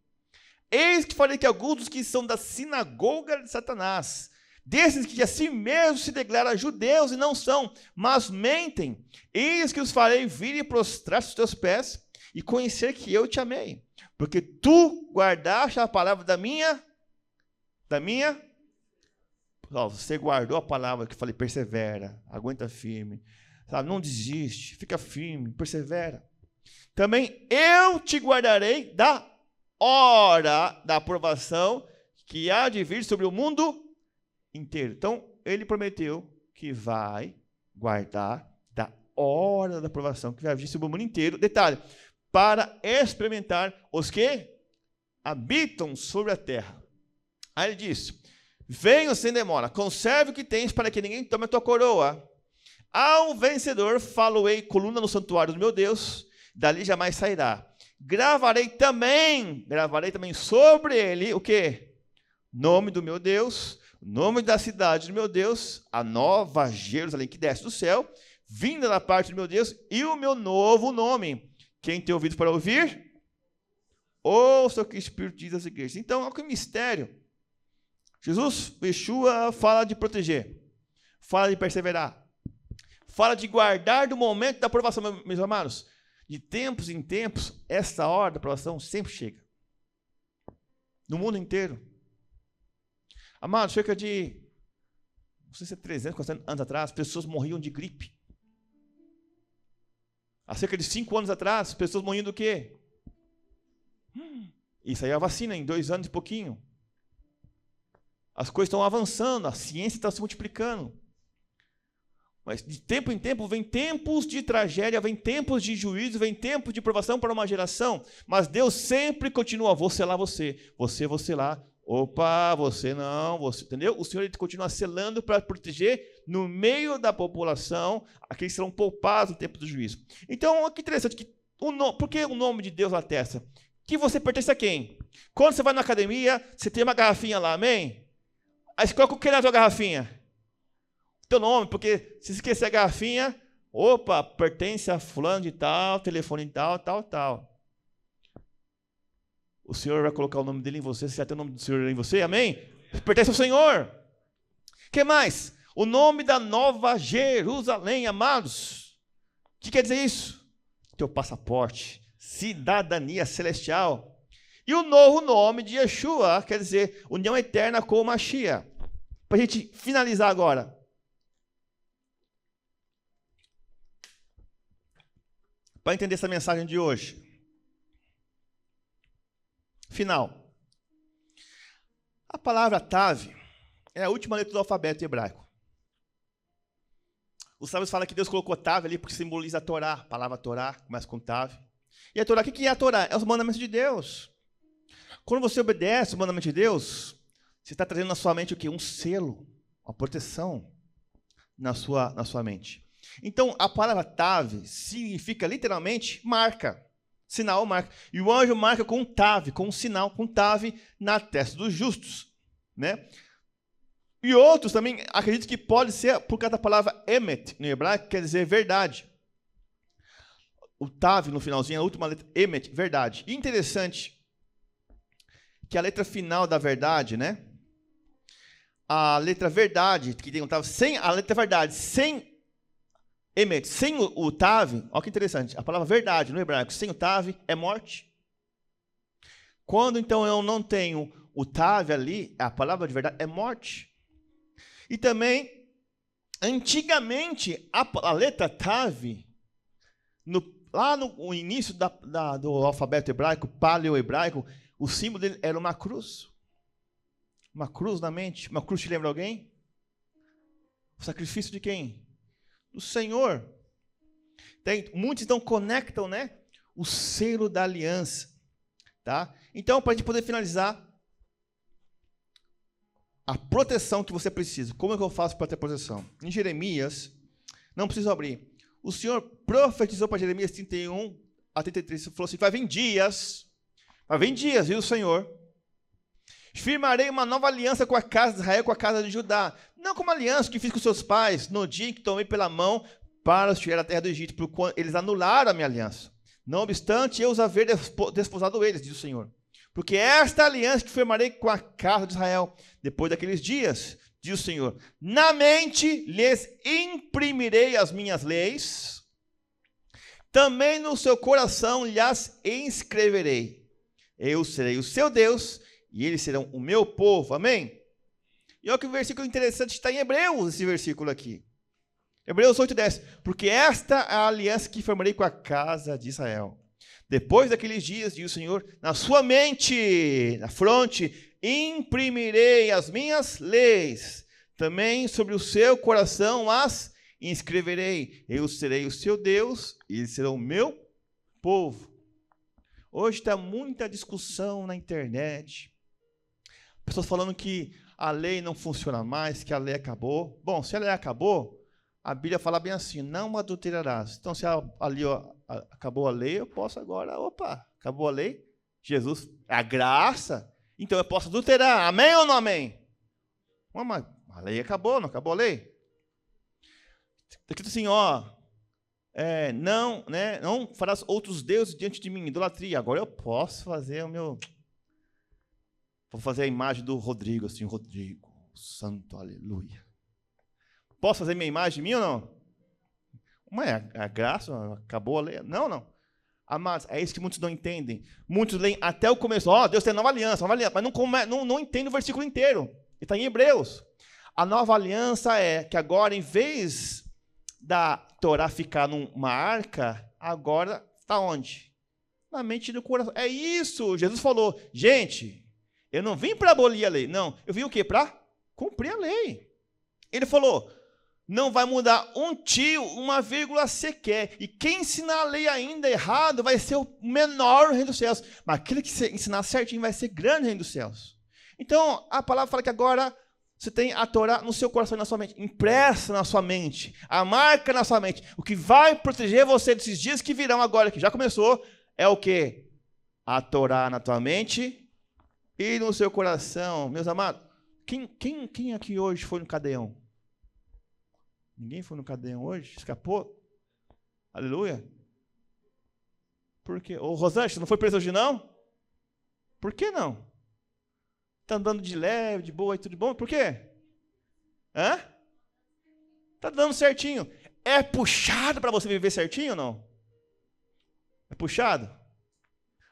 Eis que falei que alguns dos que são da sinagoga de Satanás, desses que a si mesmos se declaram judeus e não são, mas mentem, eis que os farei vir e prostrar-se aos teus pés e conhecer que eu te amei, porque tu guardaste a palavra da minha. Você guardou a palavra que eu falei, persevera, aguenta firme, sabe? Não desiste, fica firme, persevera. Também eu te guardarei da hora da aprovação que há de vir sobre o mundo inteiro. Então, ele prometeu que vai guardar da hora da aprovação que vai vir sobre o mundo inteiro. Detalhe, para experimentar os que habitam sobre a terra. Aí ele disse: venham sem demora, conserve o que tens para que ninguém tome a tua coroa. Ao vencedor falo-ei coluna no santuário do meu Deus, dali jamais sairá. Gravarei também sobre ele o quê? Nome do meu Deus, nome da cidade do meu Deus, a nova Jerusalém que desce do céu, vinda da parte do meu Deus, e o meu novo nome. Quem tem ouvido para ouvir, ouça o que o Espírito diz às igrejas. Então, olha que mistério. Jesus, Yeshua, fala de proteger, fala de perseverar, fala de guardar do momento da aprovação, meus amados. De tempos em tempos, essa hora da aprovação sempre chega. No mundo inteiro. Amados, cerca de, não sei se é 300, 400 anos atrás, pessoas morriam de gripe. Há cerca de 5 anos atrás, pessoas morriam do quê? Isso aí é a vacina, em 2 anos e pouquinho. As coisas estão avançando, a ciência está se multiplicando. Mas de tempo em tempo, vem tempos de tragédia, vem tempos de juízo, vem tempos de provação para uma geração. Mas Deus sempre continua, vou selar você, você lá. Opa, você não, você, entendeu? O Senhor ele continua selando para proteger no meio da população aqueles que serão poupados no tempo do juízo. Então, olha que interessante, que Por que o nome de Deus na testa? Que você pertence a quem? Quando você vai na academia, você tem uma garrafinha lá, amém? Aí você coloca o que na tua garrafinha? Teu nome, porque se esquecer a garrafinha, opa, pertence a fulano de tal, telefone de tal, tal, tal. O Senhor vai colocar o nome dele em você, você já tem o nome do Senhor em você, amém? Pertence ao Senhor. O que mais? O nome da Nova Jerusalém, amados. O que quer dizer isso? Teu passaporte, cidadania celestial. E o novo nome de Yeshua, quer dizer, união eterna com o Mashiach. Para a gente finalizar agora. Para entender essa mensagem de hoje. Final. A palavra Tav é a última letra do alfabeto hebraico. Os sábios falam que Deus colocou Tav ali porque simboliza a Torá. A palavra Torá começa com Tav. E a Torá, o que é a Torá? É os mandamentos de Deus. Quando você obedece o mandamento de Deus, você está trazendo na sua mente o quê? Um selo, uma proteção na sua mente. Então, a palavra Tav significa literalmente marca, sinal, marca. E o anjo marca com um Tav, com um sinal, com um Tav na testa dos justos, né? E outros também acreditam que pode ser por causa da palavra Emet, no hebraico, que quer dizer verdade. O Tav, no finalzinho, a última letra, Emet, verdade. E interessante que a letra final da verdade, né? A letra verdade, que tem um Tav, sem a letra verdade, sem Emet, sem o Tav, olha que interessante, a palavra verdade no hebraico, sem o Tav, é morte. Quando então eu não tenho o Tav ali, a palavra de verdade é morte. E também, antigamente, a letra Tav, lá no início do alfabeto hebraico, paleo-hebraico, o símbolo dele era uma cruz. Uma cruz na mente. Uma cruz te lembra alguém? O sacrifício de quem? Do Senhor. Muitos então conectam, né, o selo da aliança. Tá? Então, para a gente poder finalizar, a proteção que você precisa. Como é que eu faço para ter proteção? Em Jeremias, não preciso abrir. O Senhor profetizou para Jeremias 31 a 33, falou assim, vai vir dias, viu, Senhor? Firmarei uma nova aliança com a casa de Israel, com a casa de Judá. Não como a aliança que fiz com seus pais, no dia em que tomei pela mão para os tirar da terra do Egito, porque eles anularam a minha aliança. Não obstante, eu os haver desposado eles, diz o Senhor. Porque esta aliança que firmarei com a casa de Israel, depois daqueles dias, diz o Senhor, na mente lhes imprimirei as minhas leis, também no seu coração lhes inscreverei. Eu serei o seu Deus, e eles serão o meu povo. Amém? E olha que versículo interessante, está em Hebreus, esse versículo aqui. Hebreus 8:10. Porque esta é a aliança que firmarei com a casa de Israel. Depois daqueles dias, diz o Senhor, na sua mente, na fronte, imprimirei as minhas leis. Também sobre o seu coração as inscreverei. Eu serei o seu Deus, e eles serão o meu povo. Hoje está muita discussão na internet. Pessoas falando que a lei não funciona mais, que a lei acabou. Bom, se a lei acabou, a Bíblia fala bem assim, não adulterarás. Então, se ali acabou a lei, eu posso agora, acabou a lei, Jesus, é a graça, então eu posso adulterar. Amém ou não amém? Mas a lei acabou, não acabou a lei? Está escrito assim, não farás outros deuses diante de mim, idolatria. Agora eu posso fazer vou fazer a imagem do Rodrigo, assim, Rodrigo, santo, aleluia. Posso fazer minha imagem de mim ou não? Mas a graça, acabou a lei? Não. Amados, é isso que muitos não entendem. Muitos leem até o começo, Deus tem nova aliança, mas não entendem o versículo inteiro. Ele está em Hebreus. A nova aliança é que agora, em vez da Torá ficar numa arca, agora está onde? Na mente e no coração. É isso, Jesus falou, gente, eu não vim para abolir a lei, não, eu vim o quê? Para cumprir a lei. Ele falou, não vai mudar um tio, uma vírgula sequer, e quem ensinar a lei ainda errado vai ser o menor no reino dos céus, mas aquele que ensinar certinho vai ser grande no reino dos céus. Então, a palavra fala que agora Você tem a Torá no seu coração e na sua mente, impressa na sua mente, a marca na sua mente. O que vai proteger você desses dias que virão agora, que já começou, é o quê? A Torá na tua mente e no seu coração. Meus amados, quem aqui hoje foi no cadeião? Ninguém foi no cadeião hoje? Escapou? Aleluia. Por quê? Ô, Rosângela, você não foi preso hoje não? Por que não? Está andando de leve, de boa e tudo bom? Por quê? Hã? Está dando certinho. É puxado para você viver certinho ou não? É puxado?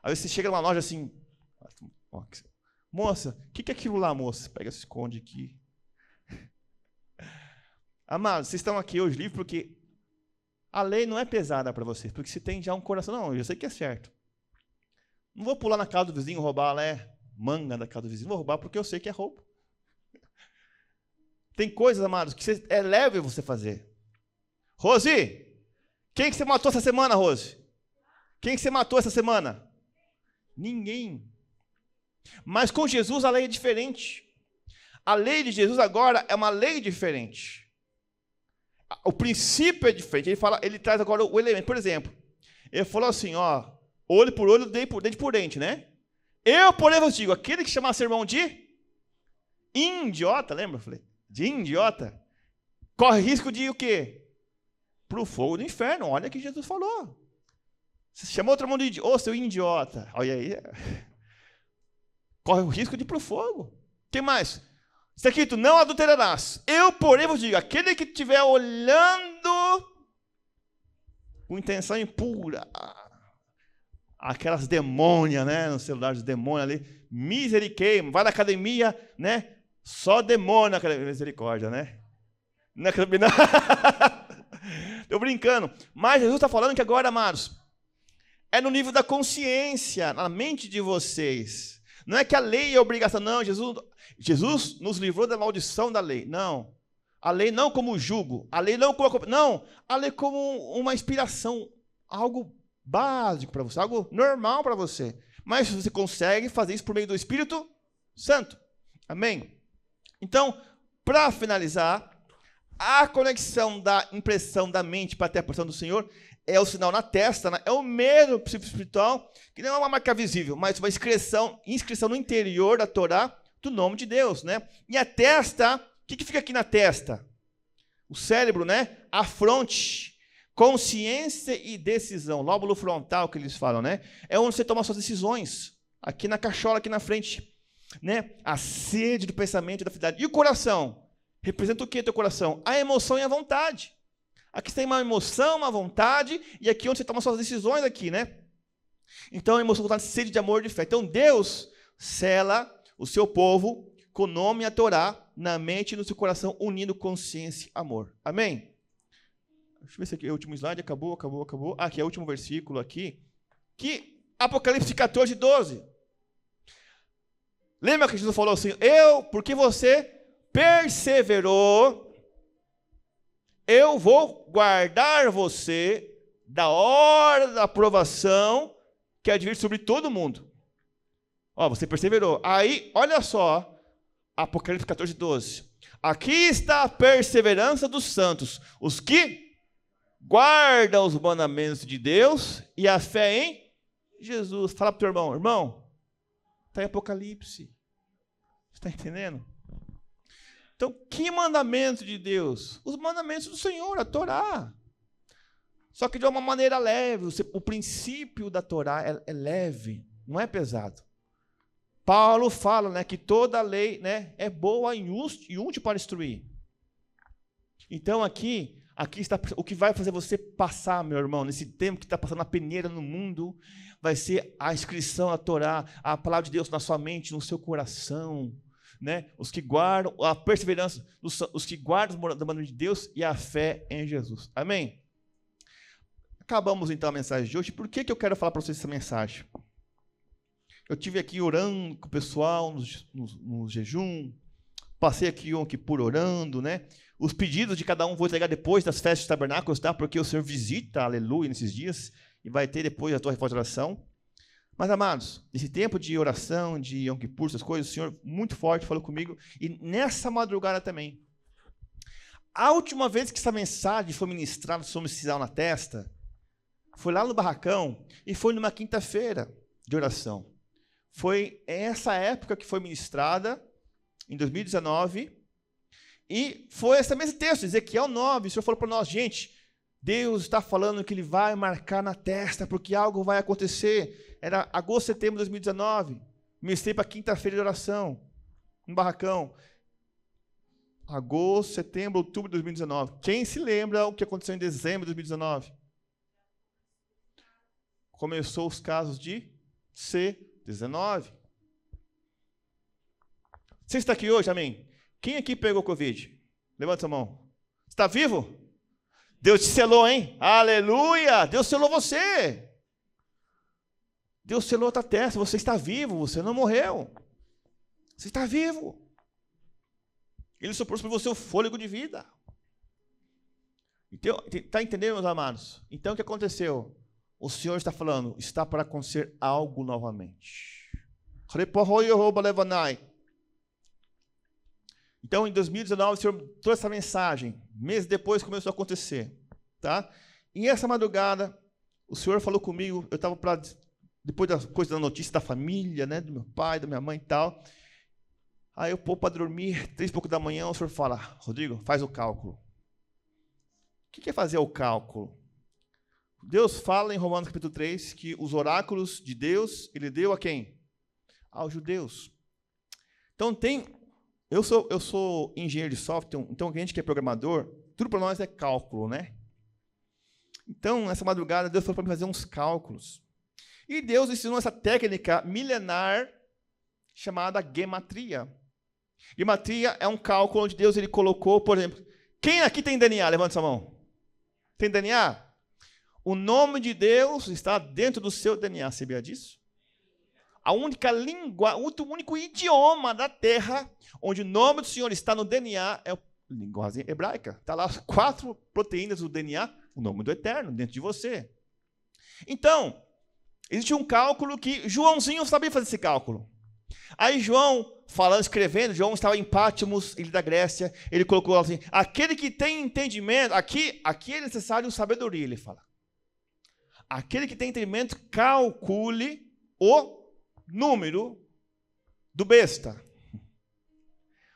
Às vezes você chega numa loja assim, moça, o que é aquilo lá, moça? Pega, se esconde aqui. Amados, vocês estão aqui hoje livres porque a lei não é pesada para vocês, porque você tem já um coração, não, eu sei que é certo. Não vou pular na casa do vizinho, roubar, manga da casa do vizinho, vou roubar porque eu sei que é roubo. Tem coisas, amados, que é leve você fazer. Rose, quem que você matou essa semana, Rose? Quem que você matou essa semana? Ninguém. Mas com Jesus a lei é diferente. A lei de Jesus agora é uma lei diferente. O princípio é diferente. Ele traz agora o elemento. Por exemplo, ele falou assim, olho por olho, dente por dente, né? Eu, porém, vos digo, aquele que chamar seu irmão de idiota, lembra? Eu falei, de idiota, corre risco de o quê? Para o fogo do inferno. Olha o que Jesus falou. Você chamou outro irmão de idiota, seu idiota. Olha aí. Corre o risco de ir para o fogo. O que mais? Isso aqui, tu não adulterarás. Eu, porém, vos digo, aquele que estiver olhando com intenção impura, aquelas demônias, né, no celular dos demônios ali, misericórdia, vai na academia, né, só demônio na academia, misericórdia, né? Não. Estou brincando. Mas Jesus está falando que agora, amados, é no nível da consciência, na mente de vocês. Não é que a lei é obrigação, não. Jesus nos livrou da maldição da lei. Não. A lei não como jugo. A lei não como... Não. A lei como uma inspiração. Algo básico para você. Algo normal para você. Mas você consegue fazer isso por meio do Espírito Santo. Amém? Então, para finalizar, a conexão da impressão da mente para ter a porção do Senhor é o sinal na testa, né? É o mesmo princípio espiritual, que não é uma marca visível, mas uma inscrição no interior da Torá do nome de Deus, né? E a testa, o que fica aqui na testa? O cérebro, né? A fronte, consciência e decisão, lóbulo frontal que eles falam, né? É onde você toma suas decisões, aqui na cachola, aqui na frente, né? A sede do pensamento e da fidelidade. E o coração? Representa o que teu coração? A emoção e a vontade. Aqui você tem uma emoção, uma vontade, e aqui onde você toma suas decisões aqui, né? Então, a emoção, vontade, sede de amor, de fé. Então, Deus sela o seu povo com o nome e a Torá na mente e no seu coração, unindo consciência e amor. Amém? Deixa eu ver se aqui é o último slide. Acabou. Aqui é o último versículo aqui. Que Apocalipse 14, 12. Lembra que Jesus falou assim, porque você perseverou, eu vou guardar você da hora da aprovação que há de vir sobre todo mundo. Você perseverou. Aí, olha só, Apocalipse 14, 12. Aqui está a perseverança dos santos, os que guardam os mandamentos de Deus e a fé em Jesus. Fala para o teu irmão, está em Apocalipse. Você está entendendo? Então, que mandamento de Deus? Os mandamentos do Senhor, a Torá. Só que de uma maneira leve. O princípio da Torá é leve, não é pesado. Paulo fala, né, que toda lei, né, é boa e útil para instruir. Então, aqui está o que vai fazer você passar, meu irmão, nesse tempo que está passando a peneira no mundo, vai ser a inscrição à Torá, a palavra de Deus na sua mente, no seu coração. Né? Os que guardam a perseverança, os que guardam os mandamentos de Deus e a fé em Jesus. Amém? Acabamos então a mensagem de hoje. Por que eu quero falar para vocês essa mensagem? Eu estive aqui orando com o pessoal no jejum, passei aqui Yom Kippur orando, né? Os pedidos de cada um vou entregar depois das festas de tabernáculos, tá? Porque o Senhor visita, aleluia, nesses dias, e vai ter depois a tua reforma de oração. Mas, amados, nesse tempo de oração, de Yom Kippur, essas coisas, o Senhor muito forte falou comigo, e nessa madrugada também. A última vez que essa mensagem foi ministrada sobre sinal na testa, foi lá no barracão, e foi numa quinta-feira de oração. Foi essa época que foi ministrada, em 2019, e foi esse mesmo texto, Ezequiel 9, o Senhor falou para nós, gente, Deus está falando que Ele vai marcar na testa, porque algo vai acontecer. Era agosto, setembro de 2019. Ministrei para quinta-feira de oração, no barracão. Agosto, setembro, outubro de 2019. Quem se lembra o que aconteceu em dezembro de 2019? Começou os casos de C19. Você está aqui hoje, amém? Quem aqui pegou Covid? Levanta a mão. Está vivo? Deus te selou, hein? Aleluia! Deus selou você. Deus selou a tua testa. Você está vivo, você não morreu. Você está vivo. Ele soprou sobre você o fôlego de vida. Então, está entendendo, meus amados? Então, o que aconteceu? O Senhor está falando, está para acontecer algo novamente. Então, em 2019, o Senhor trouxe essa mensagem. Meses depois começou a acontecer. Tá? E essa madrugada, o Senhor falou comigo, eu estava para, depois da coisa da notícia da família, né, do meu pai, da minha mãe e tal. Aí eu pôr para dormir, 3h da manhã, o Senhor fala, Rodrigo, faz o cálculo. O que é fazer o cálculo? Deus fala em Romanos capítulo 3 que os oráculos de Deus, Ele deu a quem? Aos judeus. Então eu sou engenheiro de software, então a gente que é programador, tudo para nós é cálculo, né? Então, nessa madrugada, Deus falou para mim fazer uns cálculos. E Deus ensinou essa técnica milenar chamada gematria. Gematria é um cálculo onde Deus ele colocou, por exemplo, quem aqui tem DNA? Levanta sua mão. Tem DNA? O nome de Deus está dentro do seu DNA, sabia disso? A única língua, o único idioma da Terra onde o nome do Senhor está no DNA é a linguagem hebraica. Está lá as 4 proteínas do DNA, o nome do Eterno, dentro de você. Então, existe um cálculo que Joãozinho sabia fazer esse cálculo. Aí João, falando, escrevendo, João estava em Patmos, ilha da Grécia, ele colocou assim, aquele que tem entendimento, aqui é necessário sabedoria, ele fala. Aquele que tem entendimento, calcule o número do besta.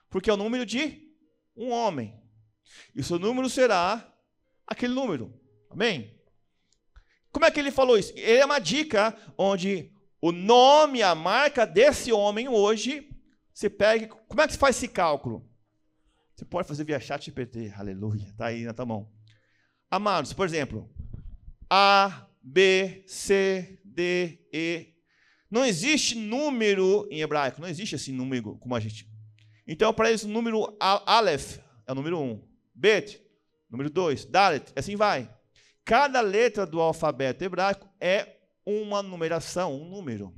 Porque é o número de um homem. E o seu número será aquele número. Amém? Como é que ele falou isso? Ele é uma dica onde o nome, a marca desse homem hoje, você pega... Como é que se faz esse cálculo? Você pode fazer via chat GPT. Aleluia. Está aí na tua mão. Amados, por exemplo, A, B, C, D, E. Não existe número em hebraico. Não existe esse número como a gente... Então, para eles, o número Aleph é o número 1. Bet, número 2. Dalet, assim vai. Cada letra do alfabeto hebraico é uma numeração, um número.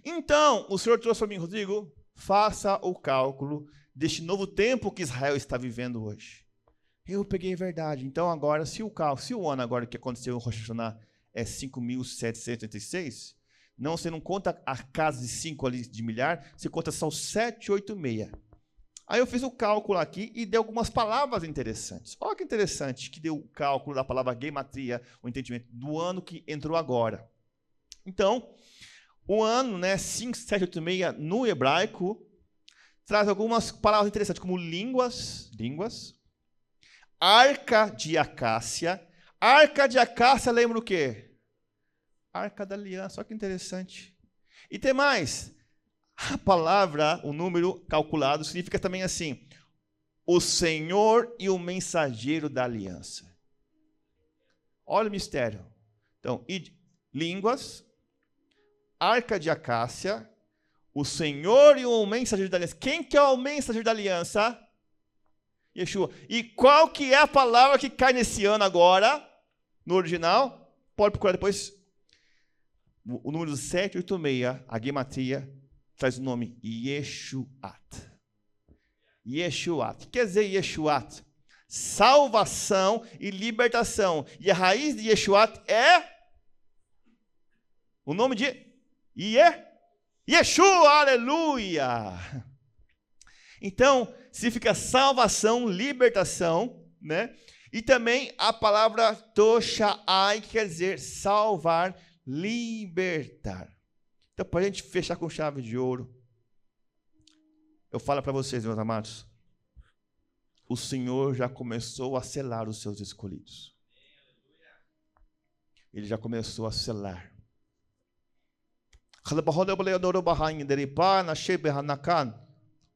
Então, o Senhor trouxe para mim, Rodrigo, faça o cálculo deste novo tempo que Israel está vivendo hoje. Eu peguei a verdade. Então, agora, se o ano agora que aconteceu em Rosh Hashanah é 5.786, não, você não conta a casa de 5 ali de milhar, você conta só 786. Aí eu fiz o cálculo aqui e deu algumas palavras interessantes. Olha que interessante que deu o cálculo da palavra gematria, o entendimento do ano que entrou agora. Então, o ano, né, 5786 no hebraico, traz algumas palavras interessantes, como línguas, arca de acácia. Arca de acácia lembra o quê? Arca da aliança, olha que interessante. E tem mais. A palavra, o número calculado, significa também assim, o Senhor e o mensageiro da aliança. Olha o mistério. Então, línguas, arca de acácia, o Senhor e o mensageiro da aliança. Quem que é o mensageiro da aliança? Yeshua. E qual que é a palavra que cai nesse ano agora, no original? Pode procurar depois. O número 786, a gematria, traz o nome Yeshuat. Yeshuat. O que quer dizer Yeshuat? Salvação e libertação. E a raiz de Yeshuat é o nome de Yeshua, aleluia. Então, significa salvação, libertação, né? E também a palavra toshai, que quer dizer salvar, libertar. Então, para a gente fechar com chave de ouro, eu falo para vocês, meus amados, o Senhor já começou a selar os seus escolhidos. Ele já começou a selar.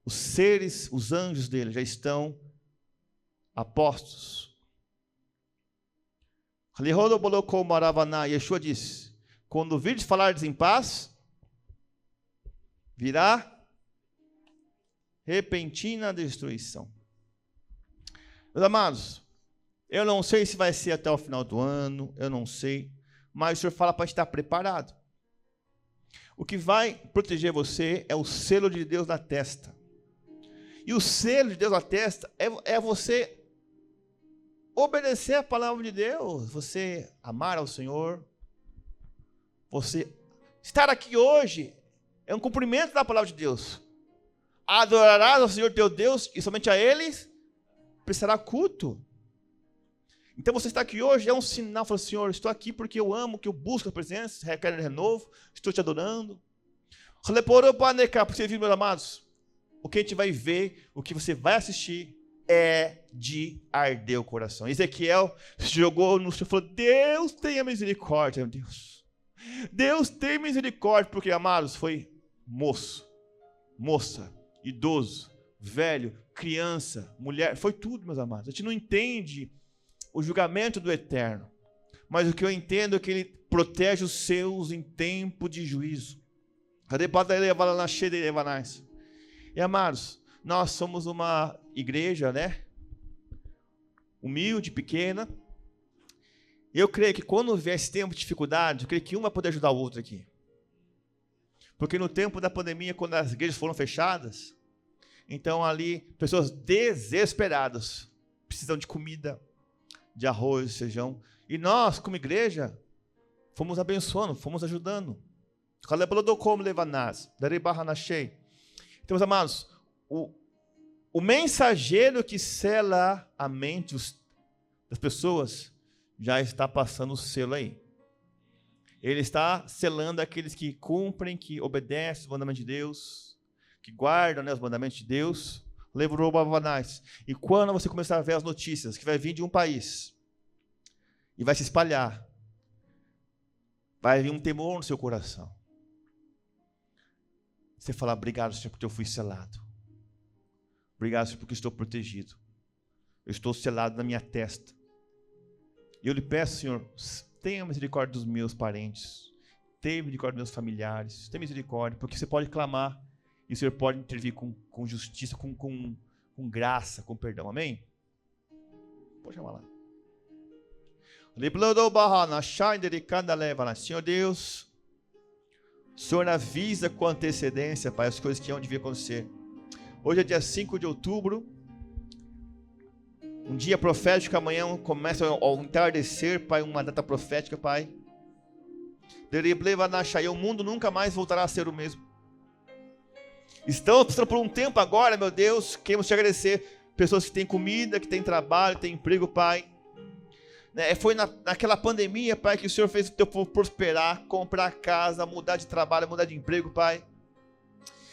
Os seres, os anjos dele já estão apostos. Yeshua disse: quando virdes falardes em paz, virá repentina destruição. Meus amados, eu não sei se vai ser até o final do ano, eu não sei, mas o Senhor fala para estar preparado. O que vai proteger você é o selo de Deus na testa. E o selo de Deus na testa é você obedecer a palavra de Deus, você amar ao Senhor, você estar aqui hoje é um cumprimento da palavra de Deus. Adorarás ao Senhor teu Deus e somente a Ele prestará culto. Então você está aqui hoje é um sinal, fala: Senhor, estou aqui porque eu amo, que eu busco a presença, requer renovo, estou te adorando. Porque você viu, meus amados, o que a gente vai ver, o que você vai assistir é de arder o coração. Ezequiel se jogou no chão e falou: Deus tenha misericórdia, meu Deus. Deus tem misericórdia, porque, amados, foi moço, moça, idoso, velho, criança, mulher, foi tudo, meus amados. A gente não entende o julgamento do Eterno, mas o que eu entendo é que Ele protege os seus em tempo de juízo. E, amados, nós somos uma igreja, né? Humilde, pequena. Eu creio que quando vier esse tempo de dificuldade, eu creio que um vai poder ajudar o outro aqui. Porque no tempo da pandemia, quando as igrejas foram fechadas, então ali, pessoas desesperadas, precisam de comida, de arroz, feijão. E nós, como igreja, fomos abençoando, fomos ajudando. Então, meus amados, o mensageiro que sela a mente das pessoas já está passando o selo aí. Ele está selando aqueles que cumprem, que obedecem os mandamentos de Deus, que guardam, né, os mandamentos de Deus. E quando você começar a ver as notícias que vai vir de um país e vai se espalhar, vai vir um temor no seu coração. Você fala: obrigado, Senhor, porque eu fui selado. Obrigado, Senhor, porque estou protegido. Eu estou selado na minha testa. E eu lhe peço, Senhor, tenha misericórdia dos meus parentes, tenha misericórdia dos meus familiares, tenha misericórdia, porque você pode clamar e o Senhor pode intervir com justiça, com graça, com perdão. Amém? Pode chamar lá. Senhor Deus, o Senhor avisa com antecedência, Pai, as coisas que hão de vir acontecer. Hoje é dia 5 de outubro, um dia profético. Amanhã começa ao entardecer, Pai, uma data profética, Pai. O mundo nunca mais voltará a ser o mesmo. Estamos passando por um tempo agora, meu Deus, queremos te agradecer. Pessoas que têm comida, que têm trabalho, têm emprego, Pai. Foi naquela pandemia, Pai, que o Senhor fez o teu povo prosperar, comprar casa, mudar de trabalho, mudar de emprego, Pai.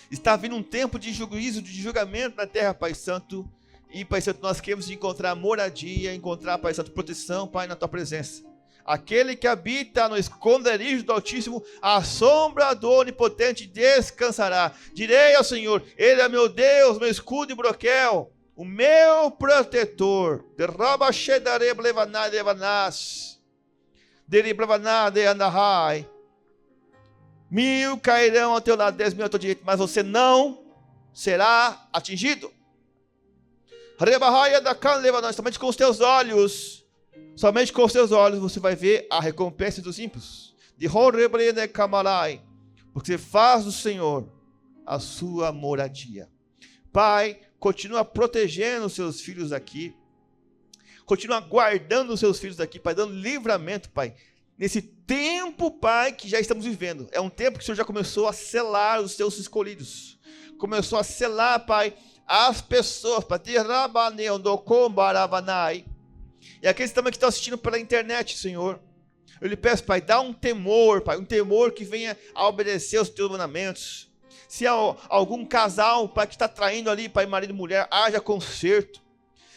Está vindo um tempo de juízo, de julgamento na terra, Pai Santo. E, Pai Santo, nós queremos encontrar moradia, encontrar, Pai Santo, proteção, Pai, na tua presença. Aquele que habita no esconderijo do Altíssimo, a sombra do Onipotente descansará. Direi ao Senhor: Ele é meu Deus, meu escudo e broquel, o meu protetor. Mil cairão ao teu lado, 10.000 ao teu direito, mas você não será atingido. Somente com os teus olhos, somente com os teus olhos você vai ver a recompensa dos ímpios. Porque você faz do Senhor a sua moradia. Pai, continua protegendo os seus filhos aqui. Continua guardando os seus filhos aqui, Pai, dando livramento, Pai. nesse tempo, Pai, que já estamos vivendo. É um tempo que o Senhor já começou a selar os seus escolhidos. Começou a selar, Pai, as pessoas, Pai. E aqueles também que estão assistindo pela internet, Senhor. Eu lhe peço, Pai, dá um temor, Pai, um temor que venha a obedecer aos teus mandamentos. Se há algum casal, Pai, que está traindo ali, Pai, marido e mulher, haja conserto.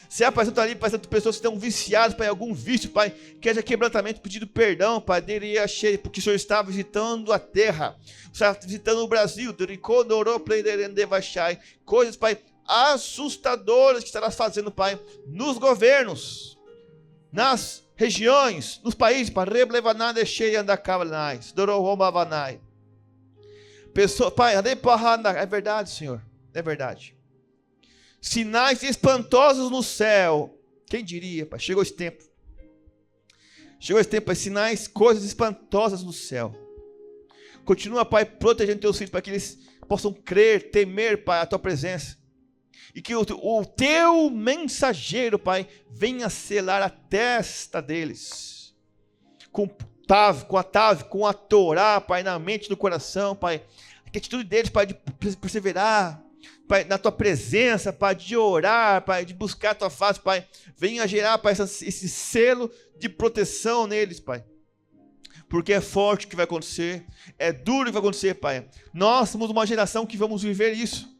Se há, Pai, ali, Pai, pessoas que estão viciadas, Pai, algum vício, Pai, que haja quebrantamento, pedido perdão, Pai, porque o Senhor está visitando a terra, está visitando o Brasil, coisas, Pai, assustadoras que estarás fazendo, Pai, nos governos, nas regiões, nos países, Pai, pessoa, Pai, é verdade, Senhor, é verdade. Sinais espantosos no céu. Quem diria, Pai? Chegou esse tempo. Chegou esse tempo, Pai. Sinais, coisas espantosas no céu. Continua, Pai, protegendo teus filhos para que eles possam crer, temer, Pai, a tua presença. E que o teu mensageiro, Pai, venha selar a testa deles. Com a Torá, Pai, na mente e no coração, Pai. Que a atitude deles, Pai, de perseverar, Pai, na tua presença, Pai, de orar, Pai, de buscar a tua face, Pai, venha gerar, Pai, esse selo de proteção neles, Pai, porque é forte o que vai acontecer, é duro o que vai acontecer, Pai. Nós somos uma geração que vamos viver isso,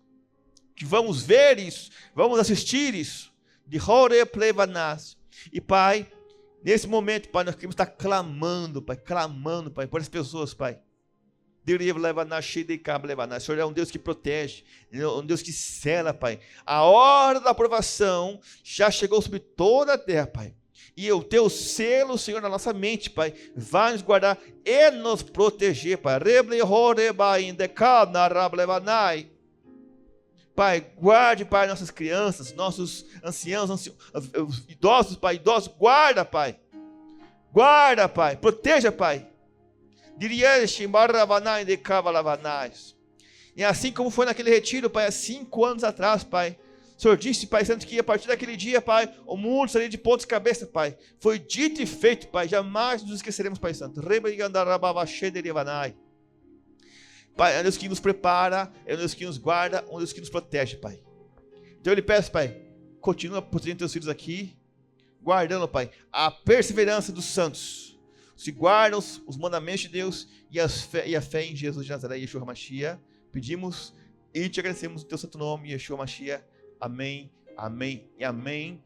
que vamos ver isso, vamos assistir isso, de Hore Plevanas. E, Pai, nesse momento, Pai, nós queremos estar clamando, Pai, por as pessoas, Pai. O Senhor é um Deus que protege, é um Deus que sela, Pai. A hora da aprovação já chegou sobre toda a terra, Pai. E o teu selo, Senhor, na nossa mente, Pai, vai nos guardar e nos proteger, Pai. Pai, guarde, Pai, nossas crianças, nossos anciãos, idosos, Pai, guarda, Pai. Guarda, Pai, proteja, Pai. E assim como foi naquele retiro, Pai, há 5 anos atrás, Pai, o Senhor disse, Pai Santo, que a partir daquele dia, Pai, o mundo seria de ponta cabeça, Pai. Foi dito e feito, Pai, jamais nos esqueceremos, Pai Santo. Pai, é um Deus que nos prepara, é um Deus que nos guarda, é um Deus que nos protege, Pai. Então eu lhe peço, Pai, continua protegendo teus filhos aqui, guardando, Pai, a perseverança dos santos. Se guardam os mandamentos de Deus e a fé em Jesus de Nazaré, Yeshua HaMashiach. Pedimos e te agradecemos o teu santo nome, Yeshua HaMashiach. Amém, amém e amém.